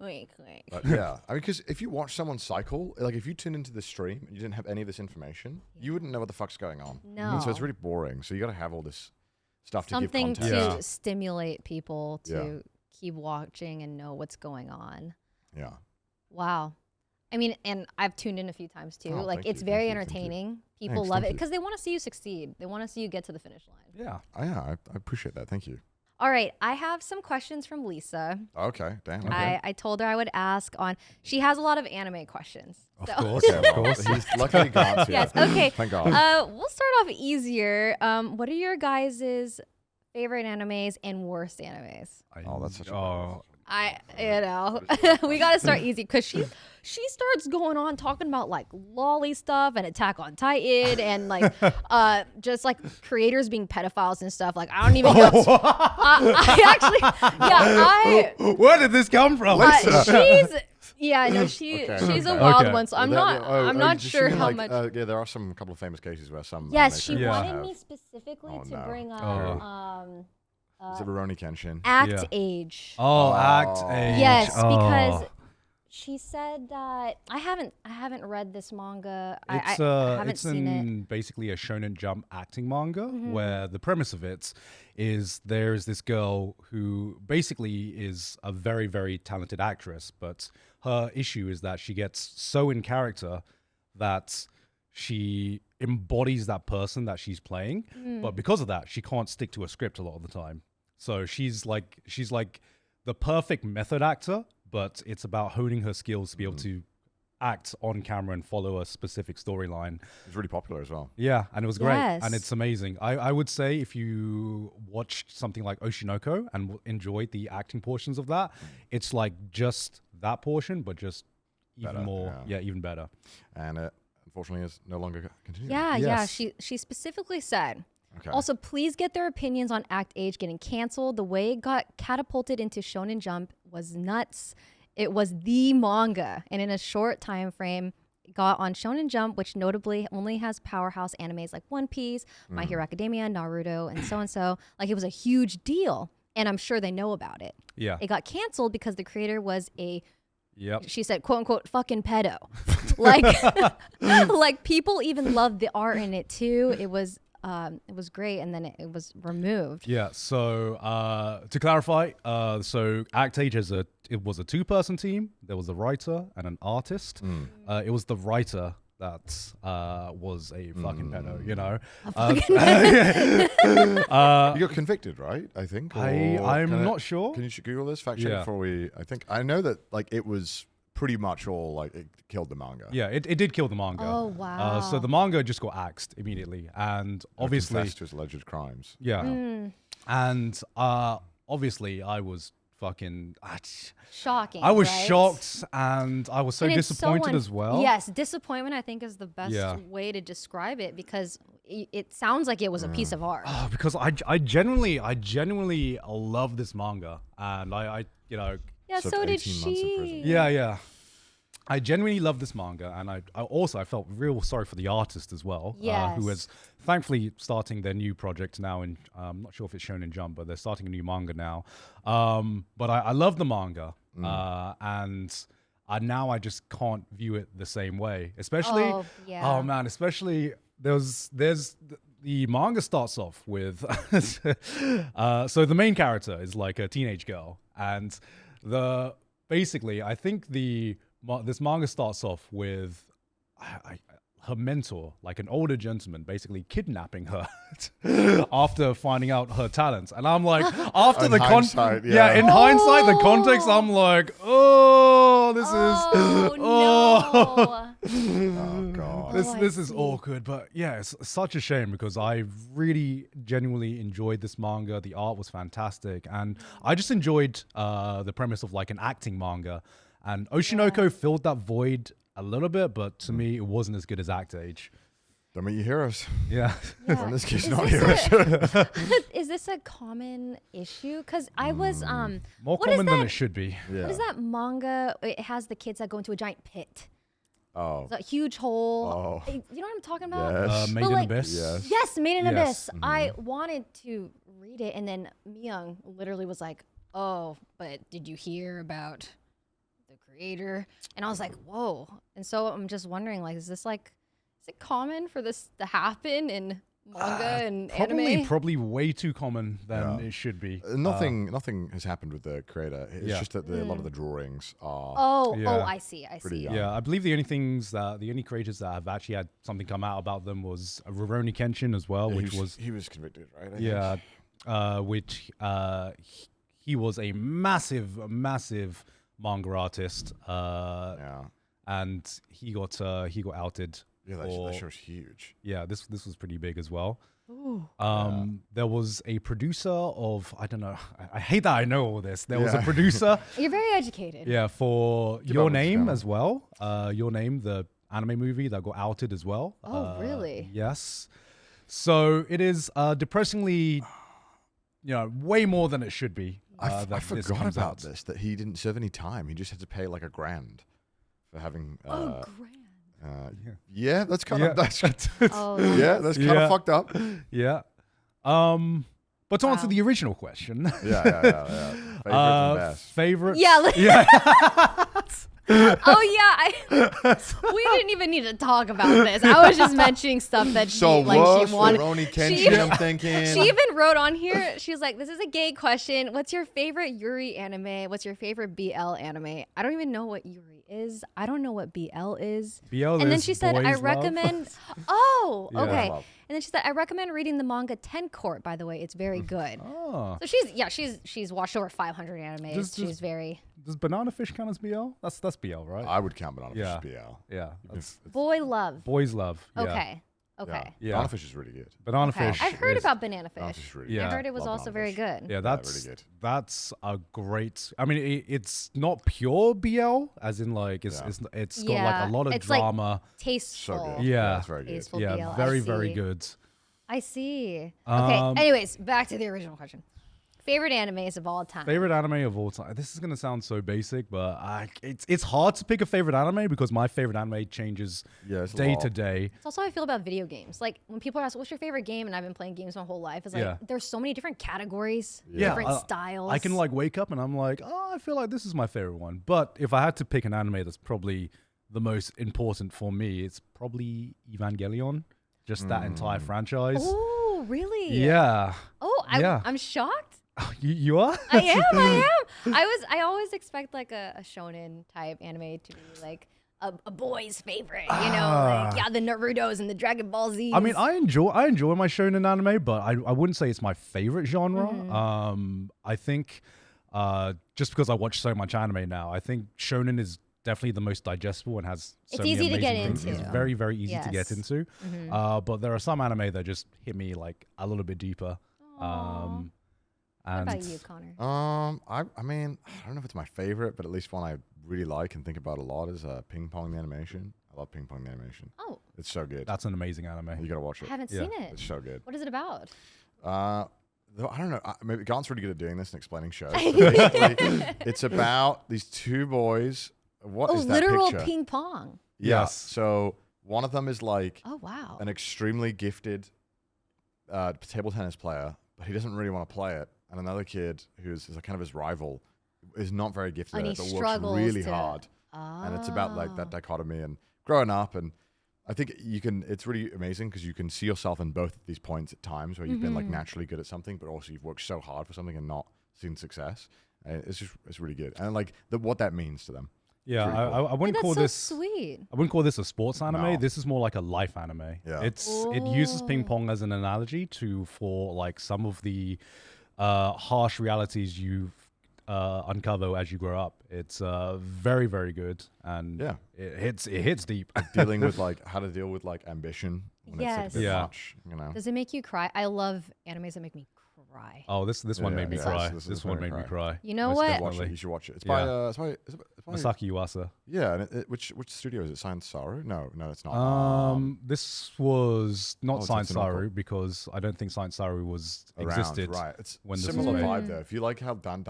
wink, wink. But yeah, I mean, because if you watch someone cycle, like if you tune into the stream and you didn't have any of this information, you wouldn't know what the fuck's going on. And so it's No. really boring. So you got to have all this stuff to Something give to context. Yeah. stimulate people to Yeah. keep watching and know what's going on. Yeah. Wow. I mean, and I've tuned in a few times too. Oh, Like, thank it's you, very thank you, thank you. entertaining. People Thanks, love thank it you. because they want to see you succeed. They want to see you get to the finish line. Yeah. I appreciate that. Thank you. All right, I have some questions from Lisa. Okay. Damn. Okay. I told her I would ask on. She has a lot of anime questions. Of so- course. Okay, Of well, course. he's luckily Garnt's here. Yes. Okay. Thank God. We'll start off easier. What are your guys' favorite animes and worst animes? Oh, that's such a Oh, We got to start easy because she starts going on talking about like lolly stuff and Attack on Titan and like just like creators being pedophiles and stuff. Like I don't even know. I actually, yeah, where did this come from? she's Okay. a wild Okay. one. So I'm That- not does she sure mean, how like, much. yeah, there are a couple of famous cases where some. Yes, anime she characters wanted have- me specifically Oh, to no. bring up Is it Rurouni Kenshin? Act Yeah. Age. Oh, Act Oh. Age. Yes, Oh. because she said that I haven't read this manga. I haven't It's seen it. basically a Shonen Jump acting manga Mm-hmm. where the premise of it is there's this girl who basically is a very, very talented actress, but her issue is that she gets so in character that she embodies that person that she's playing. But because of that, she can't stick to a script a lot of the time. So she's like the perfect method actor, but it's about honing her skills to be able to act on camera and follow a specific storyline. It's really popular as well. Yeah, and it was great, Yes. and it's amazing. I would say if you watched something like Oshinoko and enjoyed the acting portions of that, it's like just that portion, but just even Better, more, even better. And it, unfortunately, is no longer continuing. Yeah, Yes. She specifically said. Okay. Also, please get their opinions on Act Age getting canceled. The way it got catapulted into Shonen Jump was nuts. It was the manga, and in a short time frame, it got on Shonen Jump, which notably only has powerhouse animes like One Piece, My Hero Academia, Naruto, and so and so. Like, it was a huge deal, and I'm sure they know about it. Yeah. It got canceled because the creator was a, Yep. she said, quote unquote, fucking pedo. Like, like people even loved the art in it too. It was great, and then it was removed. Yeah. So to clarify, so Act Age it was a 2-person team. There was a writer and an artist. It was the writer that was a fucking pedo, you know. You got convicted, right? I think. I'm not sure. Can you Google this? Fact check before we. I know that like it was pretty much all like it killed the manga. Yeah, it did kill the manga. Oh, wow. So the manga just got axed immediately, and obviously, confessed to his alleged crimes. yeah, and obviously I was fucking. Shocking. I was right? shocked, and I was so And it's disappointed as well. Yes, disappointment I think is the best Yeah. way to describe it, because it sounds like it was a piece of art. Oh, because I genuinely love this manga, and I you know. Yeah, Served so did 18 months in she. prison. Yeah. I genuinely love this manga, and I felt real sorry for the artist as well, who Yes. is thankfully starting their new project now. And I'm not sure if it's shown in Jump, but they're starting a new manga now. But I love the manga, and now I just can't view it the same way. Especially, Oh, yeah. man, especially there's the manga starts off with so the main character is like a teenage girl, and basically I think this manga starts off with her mentor, like an older gentleman, basically kidnapping her after finding out her talents. And I'm like, after In the hindsight, in hindsight, the context, I'm like, oh, this is No. Oh god. this is awkward, but yeah, it's such a shame because I really genuinely enjoyed this manga. The art was fantastic, and I just enjoyed the premise of like an acting manga. And Oshinoko filled that void a little bit, but to me, it wasn't as good as Act Age. Don't make you heroes. Yeah. Yeah. Or in this case, Is not this heroes. Is this a common issue? Because I was More what is common than that- it should be. Yeah. What is that manga? It has the kids that go into a giant pit. Oh. It's a huge hole. Oh. You know what I'm talking about? Yes. Made in like- Abyss. Yes. Yes, Made in Yes. Abyss. I wanted to read it, and then Myung literally was like, "Oh, but did you hear about the creator?" And I was like, "Whoa!" And so I'm just wondering, like, is it common for this to happen in manga and anime? Probably way too common than Yeah. it should be. Nothing has happened with the creator. It's Yeah. just that a lot of the drawings are. Oh, Yeah. I see. Pretty see. young. Yeah, I believe the only creators that have actually had something come out about them was Rurouni Kenshin as well, which was he was convicted, right? I think? yeah, which he was a massive manga artist, Yeah. and he got outed. Yeah, that for- show's huge. Yeah, this was pretty big as well. Ooh. There was a producer of, I don't know, I hate that I know all this. There was a Yeah. producer, You're very educated. yeah, for Keep Your up with this Name guy. as well. Your Name, the anime movie that got outed as well. Oh, really? Yes. So it is depressingly, way more than it should be. I that this forgot comes about out. this, that he didn't serve any time. He just had to pay like $1,000 for having. Oh, grand. Yeah, that's kind Yeah. of that's Oh, yeah, that's kind Yeah. of fucked up. Yeah. But to answer Wow. the original question, Yeah. Favorite and best. favorite. Yeah, like- yeah. Oh yeah, we didn't even need to talk about this. I was just mentioning stuff that she like she wanted. Rurouni Kenshin, I'm thinking. She even wrote on here. She was like, "This is a gay question. What's your favorite Yuri anime? What's your favorite BL anime?" I don't even know what Yuri is. I don't know what BL is. BL and then is she said, boys "I love. recommend." Oh, Yeah. okay. Love. And then she said, "I recommend reading the manga Ten Court. By the way, it's very good." Oh. So she's watched over 500 animes. She's very Does Banana Fish count as BL? That's BL, right? I would count Banana Yeah. Fish as BL. Yeah. That's boy love. boys love. Yeah. Okay. Okay. Yeah. Banana Fish is really good. Banana Okay. Fish. I've heard is- about Banana Banana Fish. Fish is really Yeah. I good. heard it was Love also Banana very Fish. good. Yeah, really good. that's a great. I mean, it's not pure BL, as in like it's got like a lot of it's like drama. Tasteful. So good. Yeah. It's very good. Tasteful Yeah, BL. very I very see. good. I see. Okay. Um, Anyways, back to the original question. Favorite animes of all time. Favorite anime of all time. This is gonna sound so basic, but it's hard to pick a favorite anime because my favorite anime changes Yeah, it's a day lot. to day. It's also how I feel about video games. Like when people ask, "What's your favorite game?" and I've been playing games my whole life. It's like Yeah. there's so many different categories, Yeah. different styles. I can like wake up and I'm like, oh, I feel like this is my favorite one. But if I had to pick an anime that's probably the most important for me, it's probably Evangelion. Just that entire franchise. Oh, really? Yeah. Oh, Yeah. I'm shocked. You are? I am. I always expect like a shonen type anime to be like a boy's favorite, you know, like the Narutos and the Dragon Ball Z's. I mean, I enjoy my shonen anime, but I wouldn't say it's my favorite genre. I think just because I watch so much anime now, I think shonen is definitely the most digestible and has so It's many easy to get amazing things. into. It's very, very easy to get Yes. into. But there are some anime that just hit me like a little bit deeper. What And about you, Connor? I mean, I don't know if it's my favorite, but at least one I really like and think about a lot is Ping Pong the animation. I love Ping Pong the animation. Oh, It's so good. that's an amazing anime. You gotta watch I it. haven't Yeah. seen it. It's so good. What is it about? Though I don't know. Maybe Garnt's really good at doing this and explaining shows. But basically, it's about these two boys. What Oh, is that literal picture? ping pong. Yeah. Yes. So one of them is like Oh, wow. an extremely gifted table tennis player, but he doesn't really want to play it. And another kid who's like kind of his rival is not very gifted And at he it, but works struggles really to- hard. And it's about like that Oh. dichotomy and growing up. And I think it's really amazing because you can see yourself in both of these points at times where you've been like naturally good at something, but also you've worked so hard for something and not seen success. And it's really good. And like what that means to them. Yeah, Pretty cool. I wouldn't That's call so this. sweet. I wouldn't call this a sports anime. No. This is more like a life anime. Yeah. It uses ping pong as an analogy for like some of the harsh realities you uncover as you grow up. It's very very good and Yeah. it hits deep. Dealing with like how to deal with like ambition when it's like a Yes. bit Yeah. much, you know. Does it make you cry? I love animes that make me cry. Oh, this one Yeah, made me yeah, cry. this This made one me made me cry. cry. You know Most what? Watch definitely. it. You should watch it. It's Yeah. by it's by Masaki Yuasa. yeah. And which studio is it? Science Saru? No, it's not. This was not it's Science another- Saru because I don't think Science Saru was Around, existed. right? It's when this similar was made. vibe though. If you like how Dan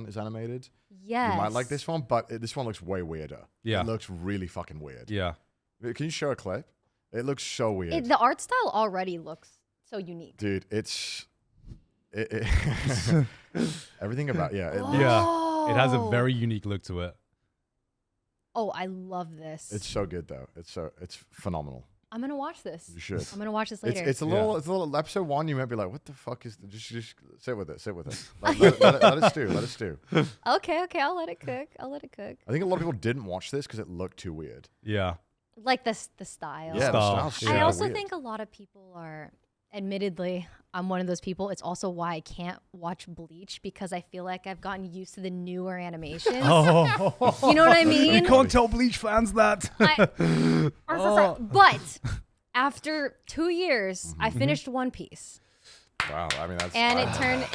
is animated, Yes. you might like this one. But this one looks way weirder. Yeah. It looks really fucking weird. Yeah. Can you show a clip? It looks so weird, The art style already looks so unique. dude. Everything about Yeah. Oh. It has a very unique look to it. Oh, I love this. it's so good though. It's phenomenal. I'm gonna watch this. You should. I'm gonna watch this later. It's a Yeah. little episode one. You might be like, "What the fuck is?" Just sit with it. Let it stew. Okay, I'll let it cook. I think a lot of people didn't watch this because it looked too weird. Yeah. Like the style. Yeah, the Style. style's I so also weird. think a lot of people are, admittedly, I'm one of those people. It's also why I can't watch Bleach because I feel like I've gotten used to the newer animations. Oh, You know what I mean? you can't tell Bleach fans that. But after 2 years, I finished One Piece. Wow, I mean that's And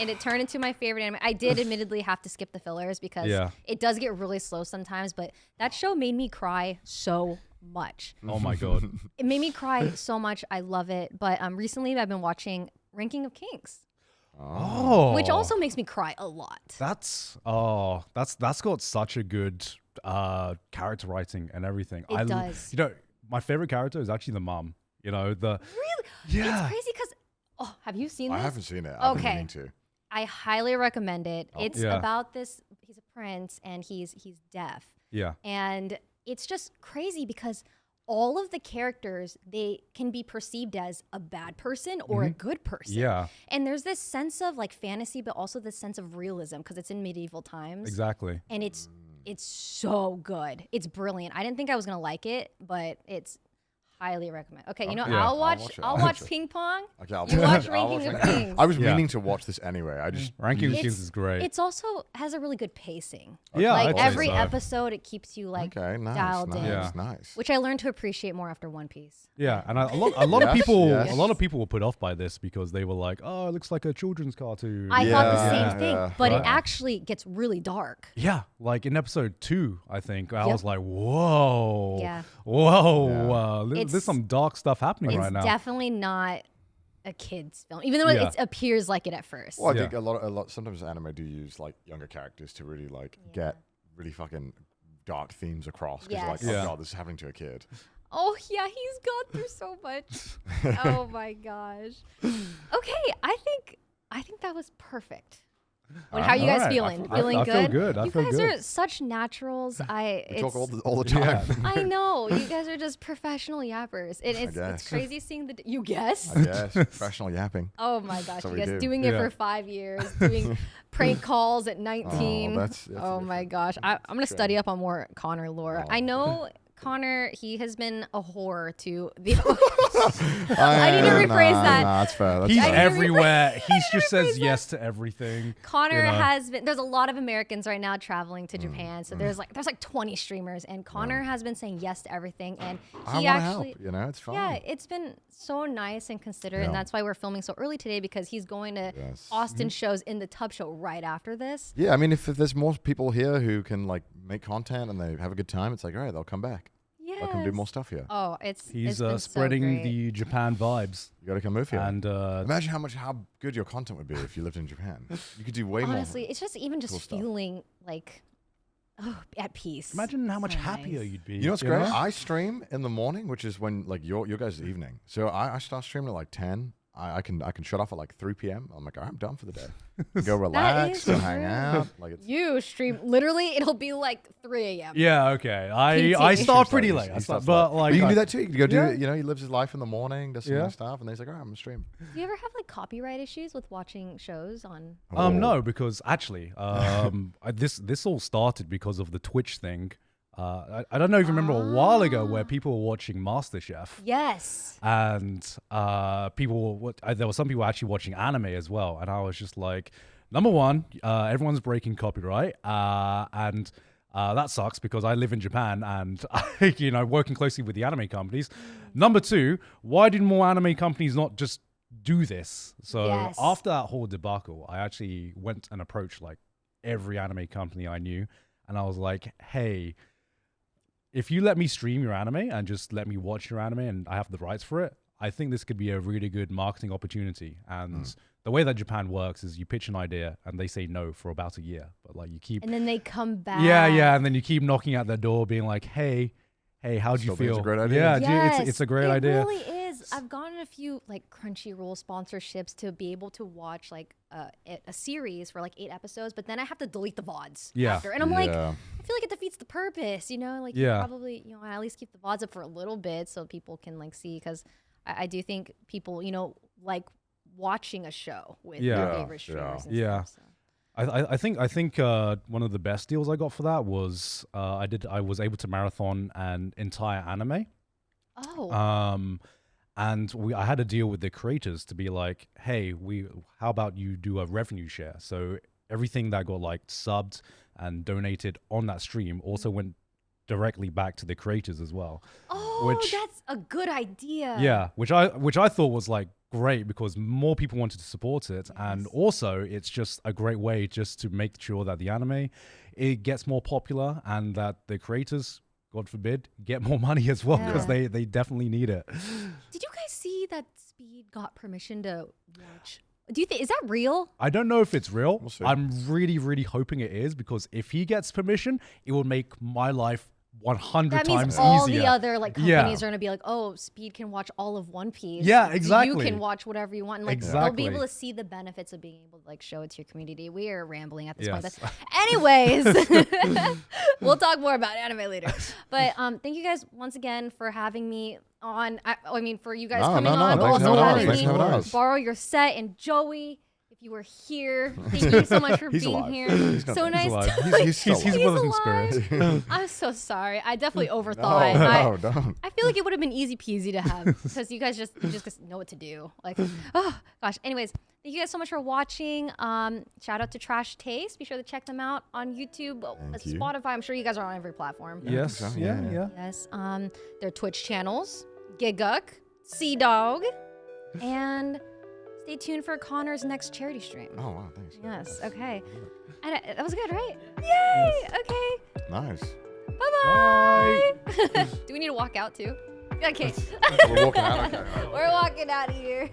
it turned into my favorite anime. I did admittedly have to skip the fillers because Yeah. it does get really slow sometimes, but that show made me cry so much. Oh my god. It made me cry so much. I love it. But recently I've been watching Ranking of Kings, Oh. which also makes me cry a lot. that's got such a good character writing and everything. It does. You know, my favorite character is actually the mom. You know, the Really? Yeah. It's crazy because, have you seen this? I haven't seen it. I've been Okay. meaning to. I highly recommend it. It's Yeah. about this. He's a prince and he's deaf, Yeah. And it's just crazy because all of the characters, they can be perceived as a bad person or a good person. Yeah. And there's this sense of like fantasy, but also this sense of realism because it's in medieval times. Exactly. And it's so good. It's brilliant. I didn't think I was gonna like it, but it's highly recommend. Okay, you know, Yeah, I'll watch it. Ping Pong. Okay, I'll You watch watch Ranking of Kings. I was meaning to watch this anyway. I just Ranking of It's- Kings is great. It's also has a really good pacing. Yeah, like I'd say every so. episode, it keeps you like okay, nice, dialed in. nice, nice. Which I learned to appreciate more after One Piece. Yeah, and a lot of Yes, people, yes. a lot of people were put off by this because they were like, "Oh, it looks like a children's cartoon." I thought the Yeah, same thing, yeah. but Right. it actually gets really dark. Yeah, like in episode 2, I think I Yep. was like, "Whoa, Yeah. whoa, there's It's- some dark stuff happening It's right now." definitely not a kid's film, even though Yeah. it appears like it at first. Well, I Yeah. think a lot. Sometimes anime do use like younger characters to really like get really fucking dark themes across. Because Yes. like, oh Yeah. god, this is happening to a kid. Oh yeah, he's gone through so much. Oh my gosh. Okay, I think that was perfect. How are you guys Alright, feeling? I Feeling feel good? good. I You feel guys good. are such naturals. We talk It's all the time. I know you guys are just professional yappers. It's guess. crazy seeing the you guess. I guess professional yapping. Oh my gosh, what you we guys do. doing it Yeah. for 5 years, doing prank calls at 19. that's Oh my different. gosh, I'm gonna That's study up on more Connor lore. Oh. I know Connor, he has been a whore to the. I need to rephrase that. Nah, that's fair. That's He's fair. everywhere. He just says yes to everything. Connor you know. has been. There's a lot of Americans right now traveling Mm, to Japan, so there's like 20 streamers, and Connor has been saying yes to everything, and I he want to actually. help. You know, it's fun. Yeah, it's been so nice and considerate, and Yeah. that's why we're filming so early today because he's going to Yes. Austin shows in the Tub Show right after this. Yeah, I mean, if there's more people here who can like make content and they have a good time, it's like, all right, they'll come back. Yeah. They'll come do more stuff here. Oh, it's He's been spreading so great. the Japan vibes, You got to come move here. and Imagine how good your content would be if you lived in Japan. You could do way Honestly, more. it's just even just cool stuff. feeling like at peace. imagine how much So happier nice. you'd be. You know what's great? know? I stream in the morning, which is when like your guys' evening. So I start streaming at like 10. I can shut off at like 3 p.m. I'm like, all right, I'm done for the day. Go relax, is go hang true. out. Like it's You stream literally, it'll be like 3 a.m. Yeah, okay. PT. I start He pretty starts- late. he I starts start, but late. like, But you can I- do that too. You can go do Yeah. it. You know, he lives his life in the morning, does some Yeah. nice stuff, and then he's like, all right, I'm gonna stream. Do you ever have like copyright issues with watching shows on? No, because actually, this all started because of the Twitch thing. I don't know if you remember a while ago where people were watching MasterChef, Yes. and there were some people actually watching anime as well, and I was just like, number one, everyone's breaking copyright, and that sucks because I live in Japan and working closely with the anime companies. Number two, why did more anime companies not just do this? So Yes. after that whole debacle, I actually went and approached like every anime company I knew, and I was like, hey, if you let me stream your anime and just let me watch your anime and I have the rights for it, I think this could be a really good marketing opportunity. And the way that Japan works is you pitch an idea and they say no for about a year, but like you keep And then they come back. yeah, and then you keep knocking at their door being like, hey, how do you Still think feel? it's a great idea? Yeah, Yes, it's a great it idea. really is. I've gotten a few like Crunchyroll sponsorships to be able to watch like a series for like 8 episodes, but then I have to delete the VODs Yeah. after. And I'm like, Yeah. I feel like it defeats the purpose, like Yeah. you probably, at least keep the VODs up for a little bit so people can like see, because I do think people, like watching a show with Yeah. their Yeah, favorite streamers and yeah. stuff. So. I think one of the best deals I got for that was I was able to marathon an entire anime. Oh, And I had a deal with the creators to be like, hey, how about you do a revenue share? So everything that got like subbed and donated on that stream also went directly back to the creators as well. that's a good idea. Yeah, which I thought was like great because more people wanted to support it, and also it's just a great way just to make sure that the anime it gets more popular and that the creators, God forbid, get more money as well because Yeah. they definitely need it. Did you guys see that Speed got permission to watch? Do you think is that real? I don't know if it's real. We'll see. I'm really, really hoping it is because if he gets permission, it will make my life 100 That times means all easier. the other like Yeah. companies are gonna be like, oh, Speed can watch all of One Piece. Yeah, You exactly. can watch whatever you want. And, like Exactly. they'll be able to see the benefits of being able to like show it to your community. We are rambling at this point. Yes. But anyways, we'll talk more about anime later. But thank you guys once again for having me on. I mean, for you guys coming on, but thanks for also having us. having Thanks me for having us. borrow your set. And Joey, if you were here, thank you so much for He's being alive. here. He's not So dead. nice. He's alive. to- He's still He's alive. with us in alive. spirit. I'm so sorry. I definitely overthought. Don't. I feel like it would have been easy peasy to have because you just know what to do. Like, oh gosh. Anyways, thank you guys so much for watching. Shout out to Trash Taste. Be sure to check them out on YouTube, you. Spotify. I'm sure you guys are on every platform. Yes. so. Yeah. Yeah. Yes. Their Twitch channels, Gigguk, CDawg, and stay tuned for Connor's next charity stream. Oh wow, thanks. Yes. Okay. And that was good, right? Yay. Okay. Nice. Bye-bye. Do we need to walk out too? Okay. We're walking out. Okay. We're walking out of here.